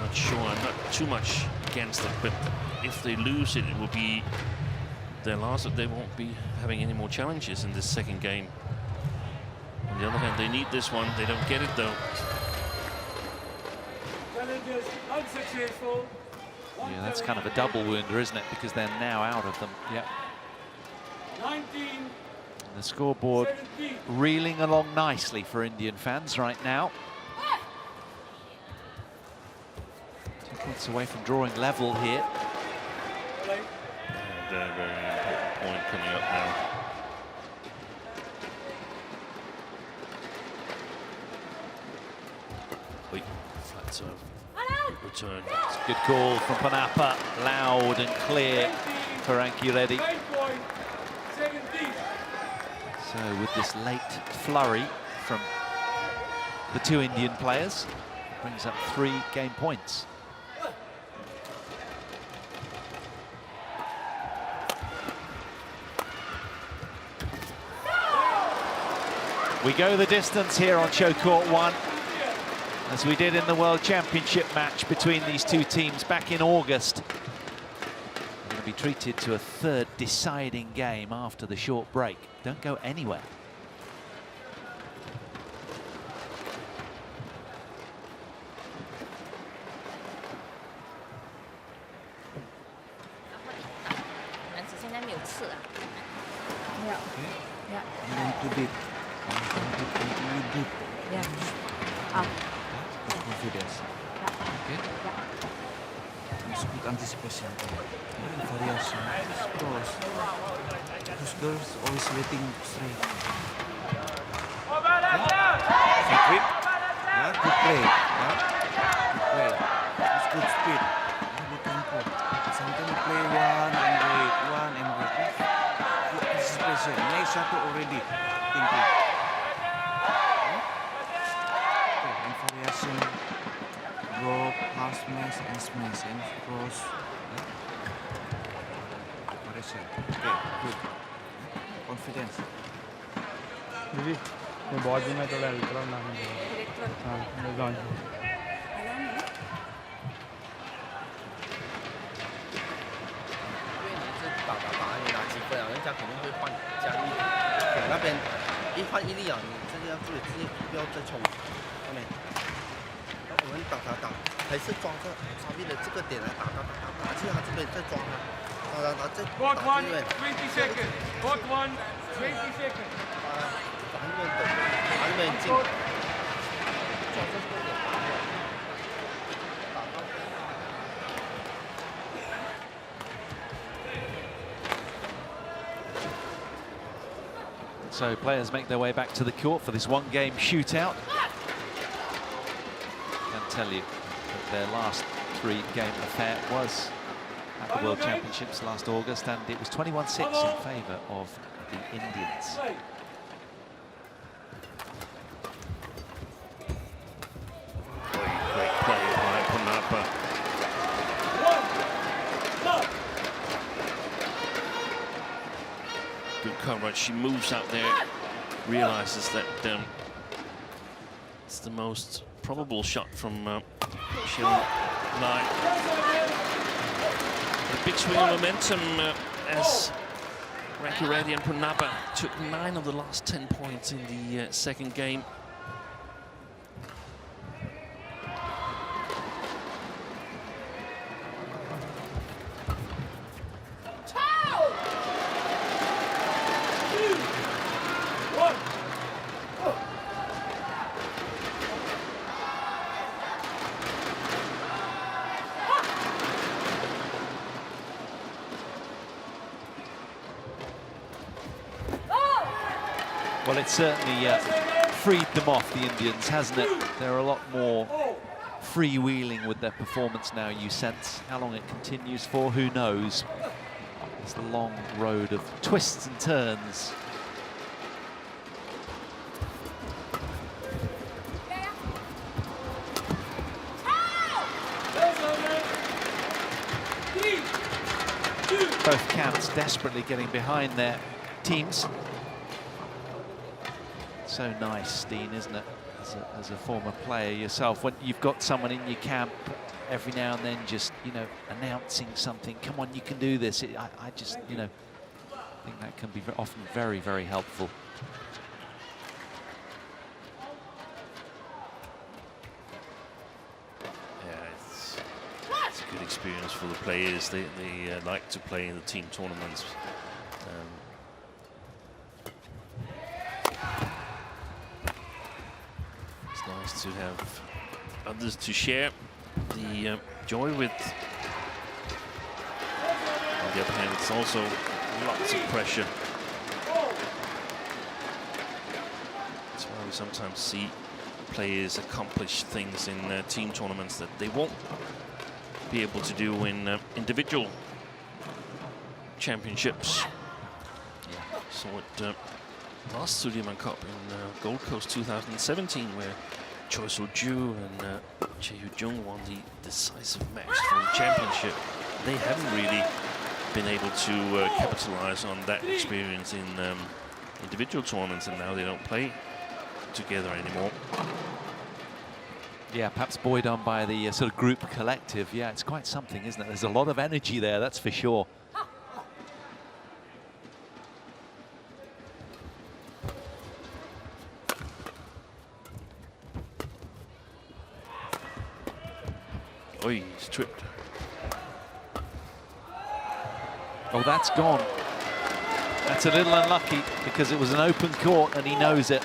Not sure, I'm not too much against it, but if they lose it, it will be their last. They won't be having any more challenges in this second game. On the other hand, they need this one. They don't get it though. Challenges unsuccessful. Yeah, that's kind of a double wounder, isn't it? Because they're now out of them. Yeah. 19. The scoreboard 17. reeling along nicely for Indian fans right now. 2 points away from drawing level here. Very, very important point coming up now. Wait, flat serve. Good return. It's a good call from PONNAPPA. Loud and clear for RANKIREDDY. So with this late flurry from the 2 Indian players, brings up 3 game points. We go the distance here on show court 1, as we did in the World Championship match between these 2 teams back in August. We're going to be treated to a 3rd deciding game after the short break. Don't go anywhere. Confidence. Okay. It's good anticipation. Variation. Cross. Those girls always waiting straight. Okay. Yeah, good play. Yeah. Good play. It's good speed. Good tempo. Sometimes you play one and wait. Good anticipation. Nice shot already. Thinking. Okay, and variation. Drop, half smash and smash and cross. Variation. Okay, good. Confidence. दीदी मैं बहुत दिन में थोड़ा help करना है हाँ मैं जाऊँ那边一换一粒啊，你这个要注意，自己不要再冲，后面。然后我们打，还是抓着上面的这个点来打，去他这边再抓他，打这Court 1, 打这边。 20 seconds. Court 1, 20 seconds. 打那边等，打那边进。抓这个点。 So players make their way back to the court for this one-game shootout. I can tell you that their last three-game affair was at the World Championships last August, and it was 21-6 in favour of the Indians. Great play by PONNAPPA. Good coverage. She moves out there, realizes that it's the most probable shot from LAI. A big swing of momentum as RANKIREDDY and PONNAPPA took 9 of the last 10 points in the second game. Well, it's certainly freed them off, the Indians, hasn't it? They're a lot more freewheeling with their performance now, you sense. How long it continues for, who knows? It's a long road of twists and turns. Both camps desperately getting behind their teams. So nice, Steen, isn't it? As a former player yourself, when you've got someone in your camp every now and then just, you know, announcing something, come on, you can do this. I just, you know, think that can be often very, very helpful. Yeah, it's a good experience for the players. They like to play in the team tournaments. Nice to have others to share the joy with. On the other hand, it's also lots of pressure. That's why we sometimes see players accomplish things in team tournaments that they won't be able to do in individual championships. So it last Sudirman Cup in Gold Coast 2017, where Choi So-ju and Chae Yu-jung won the decisive match for the championship. They haven't really been able to capitalize on that experience in individual tournaments, and now they don't play together anymore. Yeah, perhaps buoyed on by the sort of group collective. Yeah, it's quite something, isn't it? There's a lot of energy there, that's for sure. Oh, he's tripped. Oh, that's gone. That's a little unlucky because it was an open court and he knows it.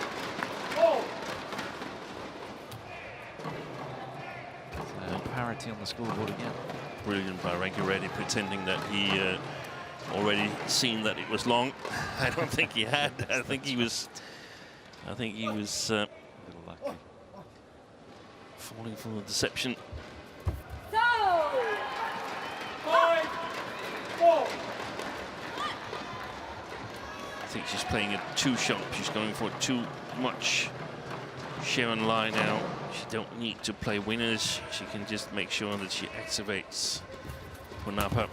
on the scoreboard again. Brilliant by RANKIREDDY, pretending that he already seen that it was long. I don't think he had. I think he was a little lucky. Falling for the deception. I think she's playing it too sharp. She's going for too much. Sharon Lai now. She don't need to play winners. She can just make sure that she activates PONNAPPA.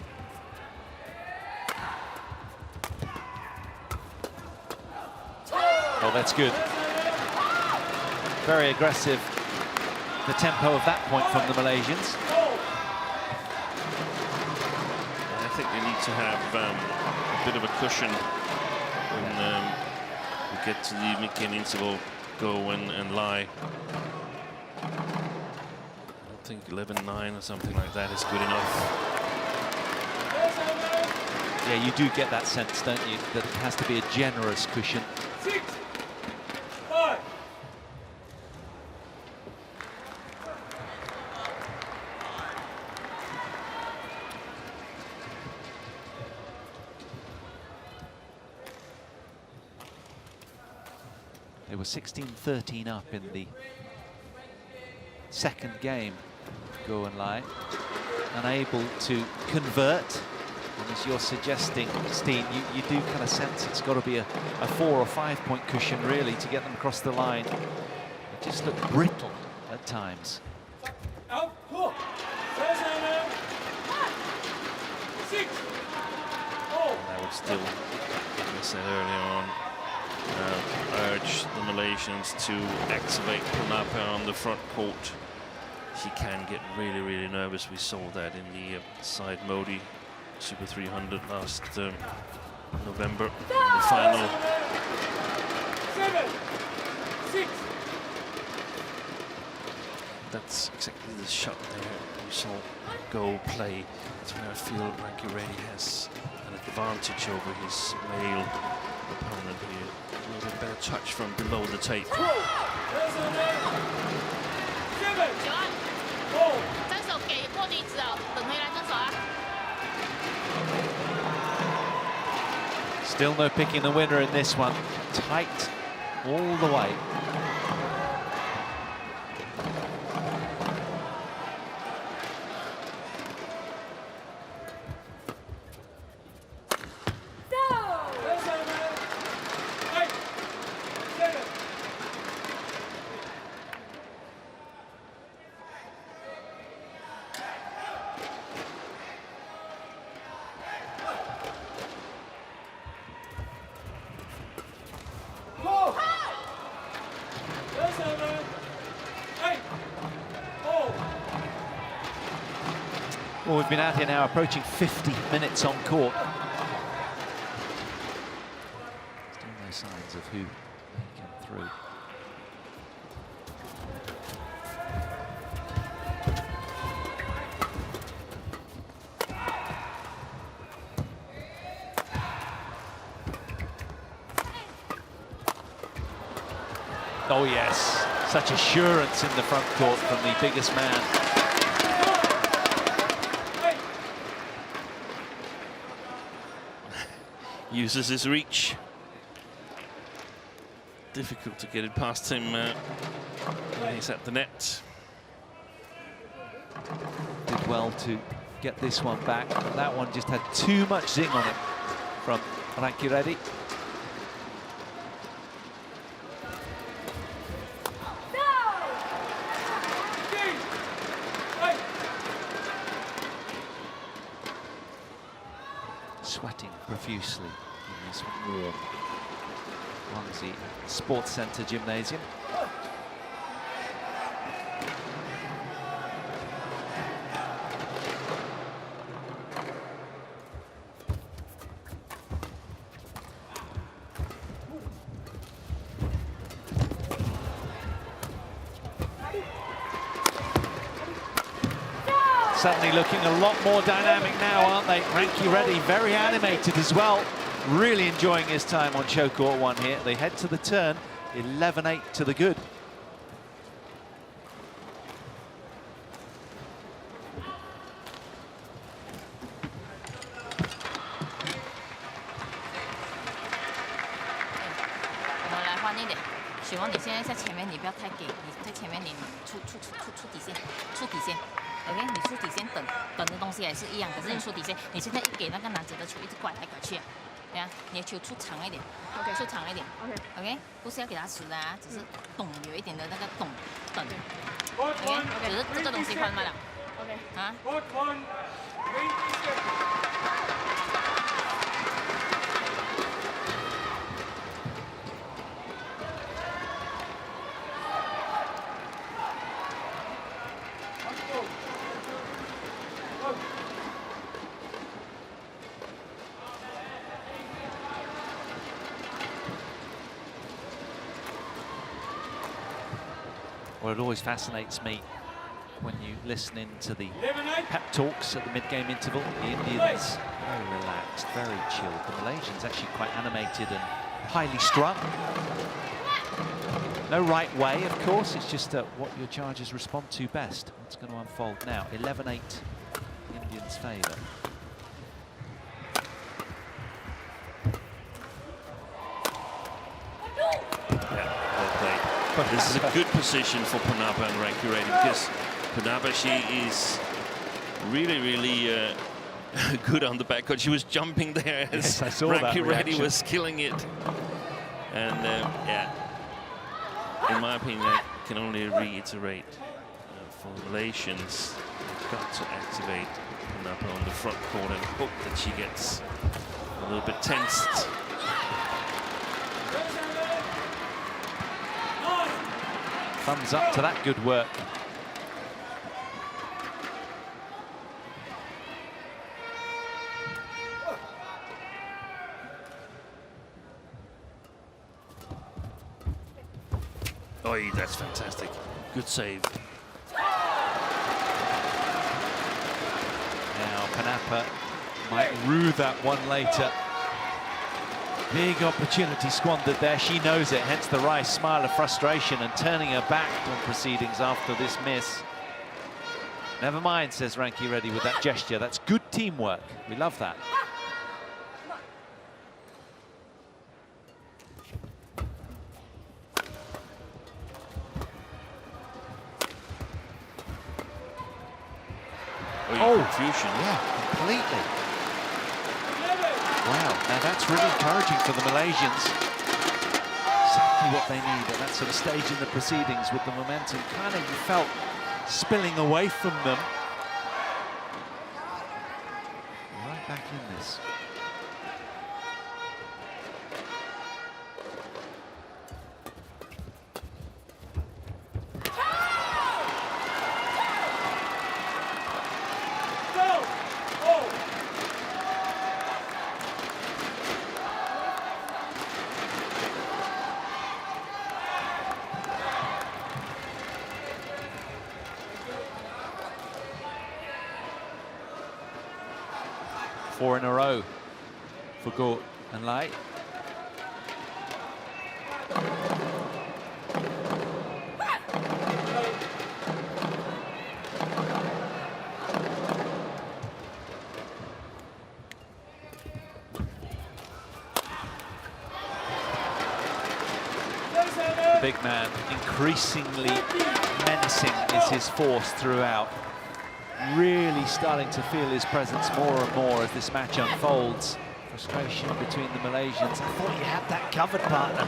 Oh, that's good. Very aggressive, the tempo of that point from the Malaysians. I think they need to have a bit of a cushion when we get to the mid-game interval. Go and Lai. I don't think 11-9 or something like that is good enough. Yeah, you do get that sense, don't you, that it has to be a generous cushion. 6, 5. They were 16-13 up in the second game, Go and Lai, unable to convert. And as you're suggesting, Steen, you do kind of sense it's got to be a 4 or 5 point cushion, really, to get them across the line. They just look brittle at times. Out, 4. 6. I would still, like I said earlier on, urge the Malaysians to activate PONNAPPA on the front court. She can get really, really nervous. We saw that in the side Modi Super 300 last November in the final. 7, 6. That's exactly the shot there we saw Go play. That's when I feel RANKIREDDY has an advantage over his male opponent here. A little bit better touch from below the tape. 7, 单手给莫迪指哦，等回来跟手啊。 Still no picking the winner in this one. Tight all the way. Well, we've been out here now approaching 50 minutes on court. Still no signs of who may come through. Oh yes, such assurance in the front court from the biggest man. Uses his reach. Difficult to get it past him when he's at the net. Did well to get this one back. That one just had too much zing on it from RANKIREDDY. Sweating profusely in this warm Guangxi Sports Centre gymnasium. Suddenly looking a lot more dynamic now, aren't they? RANKIREDDY very animated as well. Really enjoying his time on show court 1 here. They head to the turn, 11-8 to the good. 宽一点。许光，你现在在前面，你不要太给，你在前面，你出底线，出底线。OK， 你出底线等的东西也是一样，可是你出底线，你现在一给那个男子的球一直拐来拐去，对啊，你的球出长一点 OK， 出长一点 OK， 不是要给他死的啊，只是懂有一点的那个懂等 Court ，OK， 1, 只是这个东西换慢了 OK， 啊。 Court 1, 20 seconds. Well, it always fascinates me when you listen in to the 11-8. pep talks at the mid-game interval. The Indians very relaxed, very chilled. The Malaysians actually quite animated and highly strung. No right way, of course. It's just what your charges respond to best. What's going to unfold now? 11-8, Indians' favour. This is a good position for PONNAPPA and RANKIREDDY because PONNAPPA, she is really good on the backcourt. She was jumping there as RANKIREDDY was killing it. And yeah, in my opinion, I can only reiterate for the Malaysians, they've got to activate PONNAPPA on the front court and hope that she gets a little bit tensed. Thumbs up to that good work. Oh, that's fantastic. Good save. Now PONNAPPA might rue that one later. Big opportunity squandered there. She knows it, hence the wry smile of frustration and turning her back on proceedings after this miss. Never mind, says RANKIREDDY with that gesture. That's good teamwork. We love that. Oh, confusion. Yeah, completely. Wow, now that's really encouraging for the Malaysians. Exactly what they need at that sort of stage in the proceedings with the momentum kind of, you felt, spilling away from them. Right back in this. Four in a row for GOH and LAI. The big man, increasingly menacing is his force throughout. Really starting to feel his presence more and more as this match unfolds. Frustration between the Malaysians. I thought you had that covered, partner.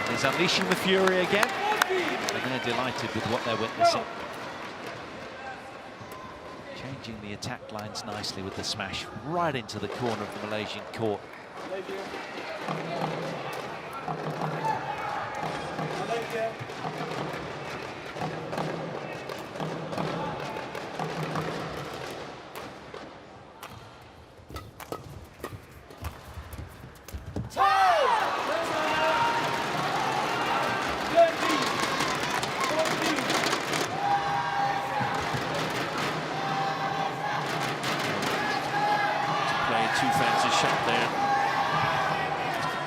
And he's unleashing the fury again. And they're delighted with what they're witnessing. Changing the attack lines nicely with the smash right into the corner of the Malaysian court.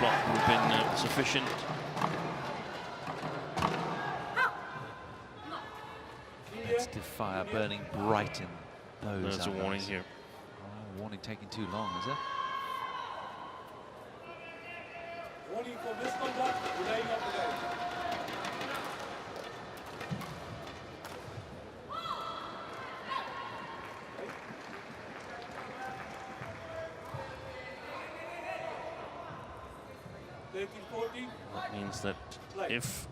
block would have been sufficient. Competitive fire burning bright in those. There's a warning here. Oh, warning taking too long, is it? Warning for misconduct, delaying of the game. That means that if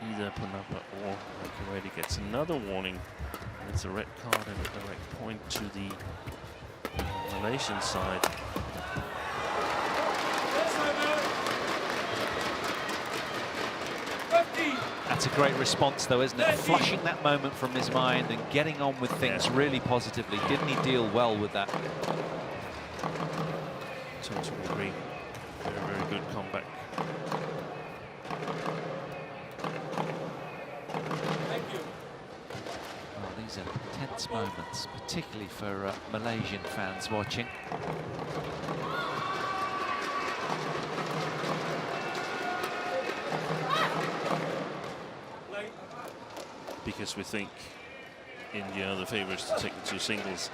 either PONNAPPA or RANKIREDDY gets another warning, it's a red card and a direct point to the Malaysian side. That's a great response, though, isn't it? Flushing that moment from his mind and getting on with things really positively. Didn't he deal well with that? Totally agree. Very, very good comeback. Well, these are tense moments, particularly for Malaysian fans watching. Because we think India are the favourites to take the two singles.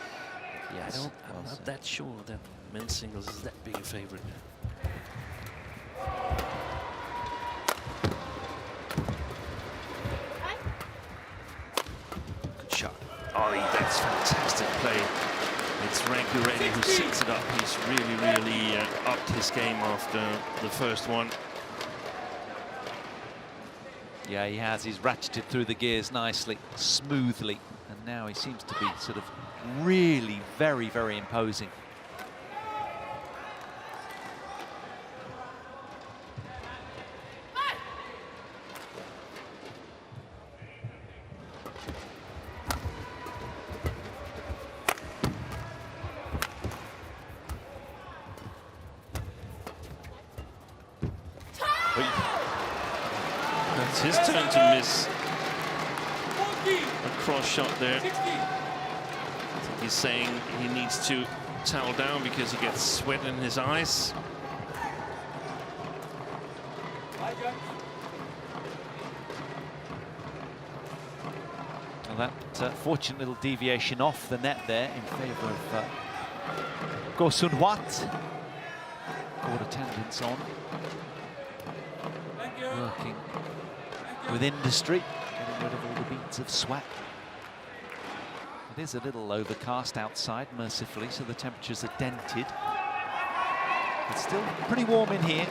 Yes, I'm not that sure that men's singles is that big a favourite. Good shot. Oh, that's fantastic play. It's RANKIREDDY who sets it up. He's really upped his game after the first one. Yeah, he has. He's ratcheted through the gears nicely, smoothly, and now he seems to be sort of really very, very imposing. It's his turn to miss a cross shot there. I think he's saying he needs to towel down because he gets sweat in his eyes. Well, that fortunate little deviation off the net there in favour of Goh Sun Wat. Court attendance on. Working with industry, getting rid of all the beads of sweat. It is a little overcast outside, mercifully, so the temperatures are dented. It's still pretty warm in here.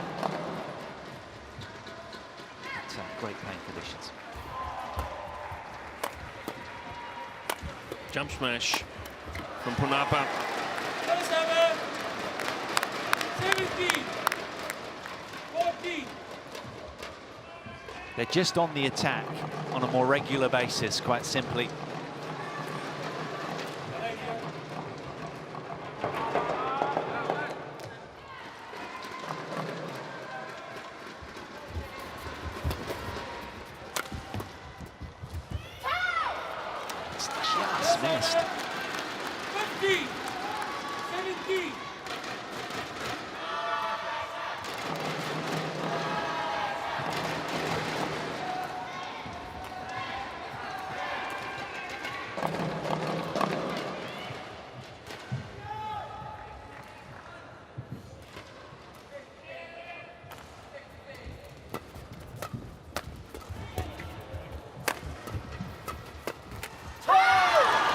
But, great playing conditions. Jump smash from PONNAPPA. 17, 14. They're just on the attack on a more regular basis, quite simply. Just missed. 15, 17.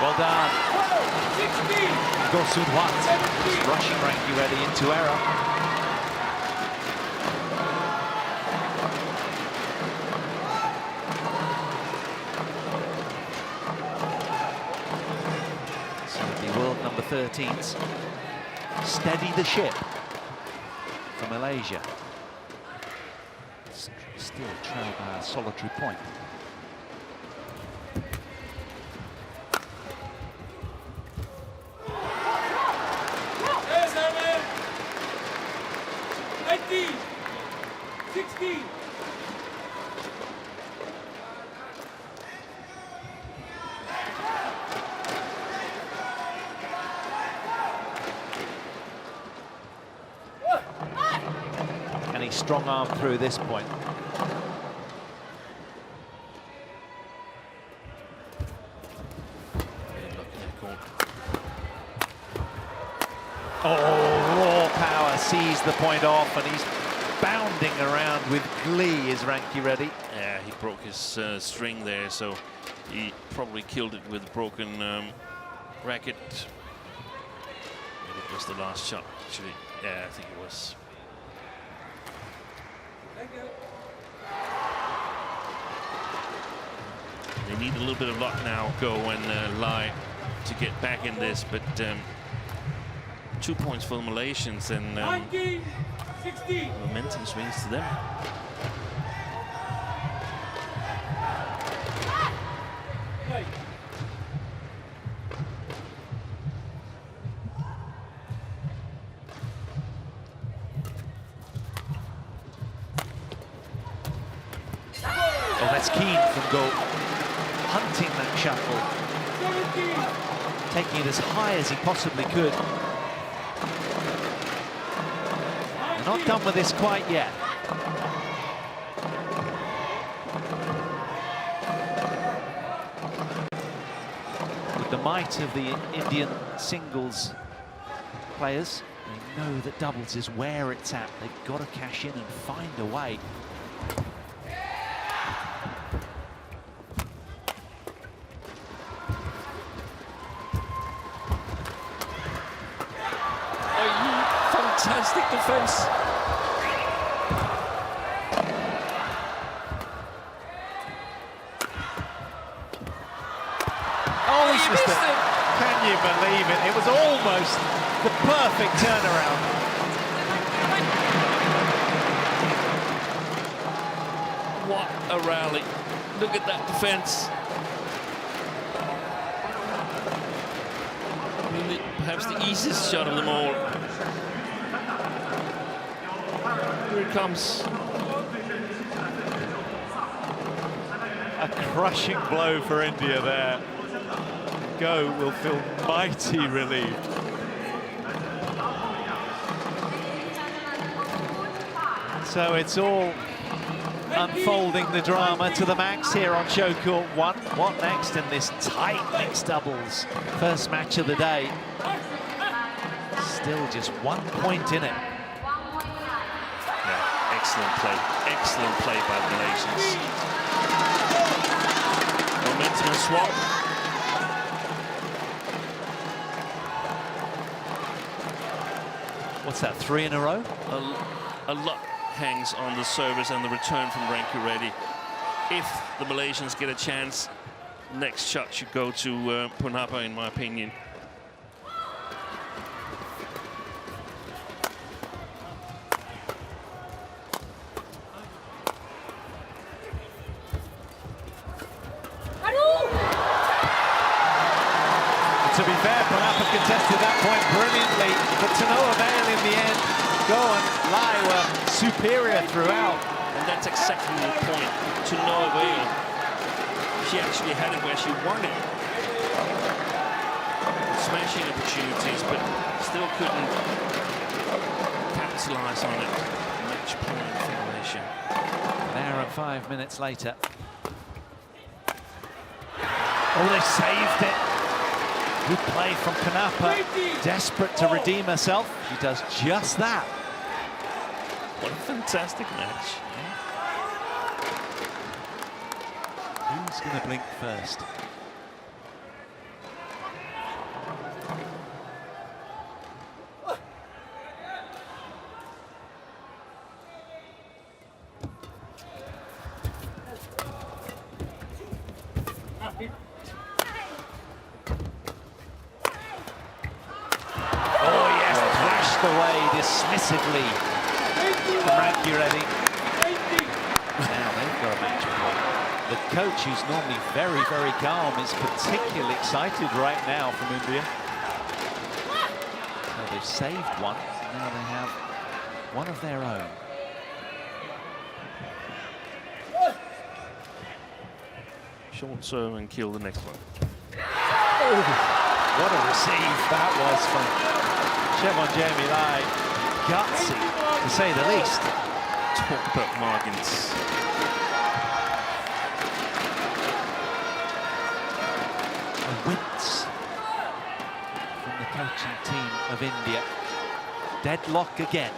Well done. Goh Sun Wat just rushing RANKIREDDY into error. So the world number 13s steady the ship for Malaysia. Still trail by a solitary point. strong arm through this point. Oh, raw power sees the point off, and he's bounding around with glee, is RANKIREDDY. Yeah, he broke his string there, so he probably killed it with a broken racket. Maybe it was the last shot, actually. Yeah, I think it was. They need a little bit of luck now, Go and LAI, to get back in this, but 2 points for the Malaysians, and momentum swings to them. Oh, that's keen from Go, hunting that shuttle, taking it as high as he possibly could. They're not done with this quite yet. With the might of the Indian singles players, they know that doubles is where it's at. They've got to cash in and find a way. Fantastic defense. Oh, he's missed it. Can you believe it? It was almost the perfect turnaround. What a rally. Look at that defense. Perhaps the easiest shot of them all. Here it comes. A crushing blow for India there. Go will feel mighty relieved. So it's all unfolding the drama to the max here on show court 1. What next in this tight mixed doubles? First match of the day. Still just 1 point in it. Yeah, excellent play by the Malaysians. Momentum swap. What's that, 3 in a row? A lot hangs on the service and the return from RANKIREDDY. If the Malaysians get a chance, next shot should go to PONNAPPA, in my opinion. To be fair, PONNAPPA contested that point brilliantly, but to no avail in the end. Go and LAI were superior throughout. And that's exactly the point, to no avail. She actually had it where she wanted. Smashing opportunities, but still couldn't capitalize on it. Match point for Malaysia. An hour and 5 minutes later. Oh, they saved it. Good play from PONNAPPA, desperate to redeem herself. She does just that. What a fantastic match. Who's going to blink first? Away dismissively from RANKIREDDY. Now they've got a match point. The coach, who's normally very, very calm, is particularly excited right now from India. So they've saved one. Now they have one of their own. Short serve and kill the next one. Oh, what a receive that was from Jamie LAI. Gutsy, to say the least. talk about margins. A wince from the coaching team of India. Deadlock again.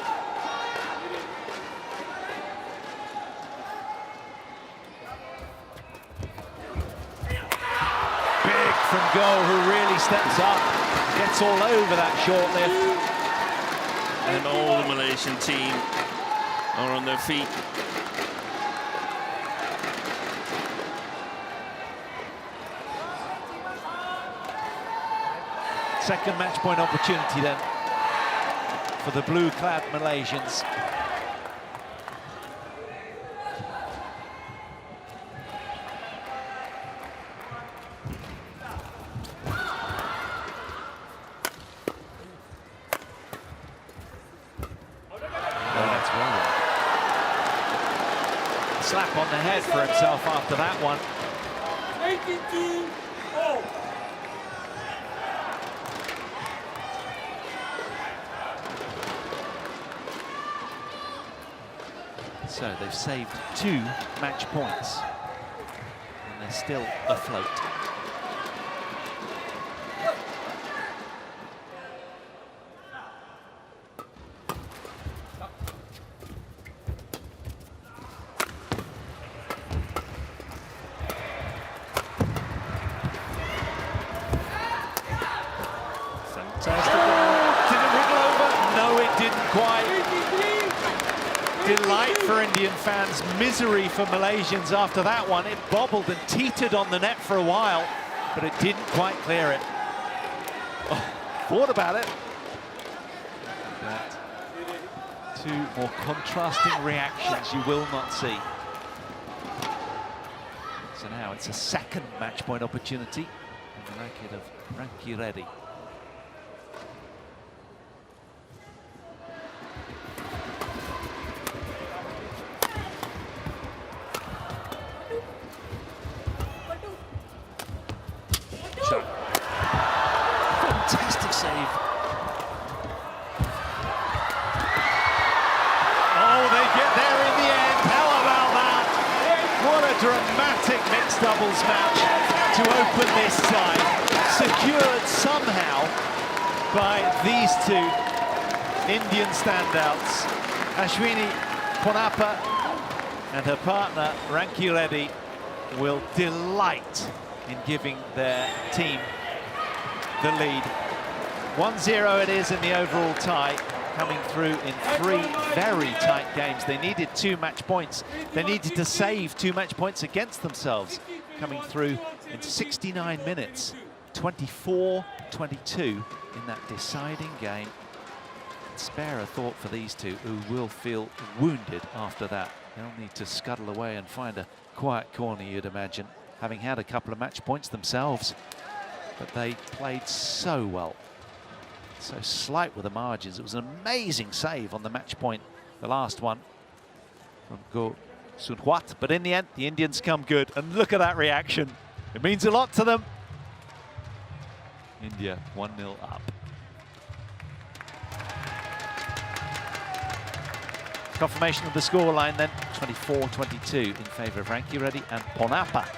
Big from goal, who really steps up, gets all over that short lift. And all the Malaysian team are on their feet. Second match point opportunity then for the blue-clad Malaysians. Slap on the head for himself after that one. 82-0. So they've saved 2 match points, and they're still afloat. Did it wriggle over? No, it didn't quite. Delight for Indian fans, misery for Malaysians after that one. It bobbled and teetered on the net for a while, but it didn't quite clear it. Oh, thought about it. But 2 more contrasting reactions you will not see. So now it's a second match point opportunity in the racket of RANKIREDDY. Fantastic save. Oh, they get there in the end. How about that? What a dramatic mixed doubles match to open this tie. Secured somehow by these 2 Indian standouts. Ashwini PONNAPPA and her partner RANKIREDDY will delight in giving their team the lead. 1-0 it is in the overall tie, coming through in 3 very tight games. They needed 2 match points. They needed to save 2 match points against themselves, coming through in 69 minutes, 24-22 in that deciding game. Spare a thought for these 2 who will feel wounded after that. They'll need to scuttle away and find a quiet corner, you'd imagine, having had a couple of match points themselves. But they played so well. So slight with the margins. It was an amazing save on the match point, the last one from Go Sunhwat. But in the end, the Indians come good. And look at that reaction. It means a lot to them. India 1-0 up. Confirmation of the scoreline then, 24-22 in favour of RANKIREDDY and PONNAPPA.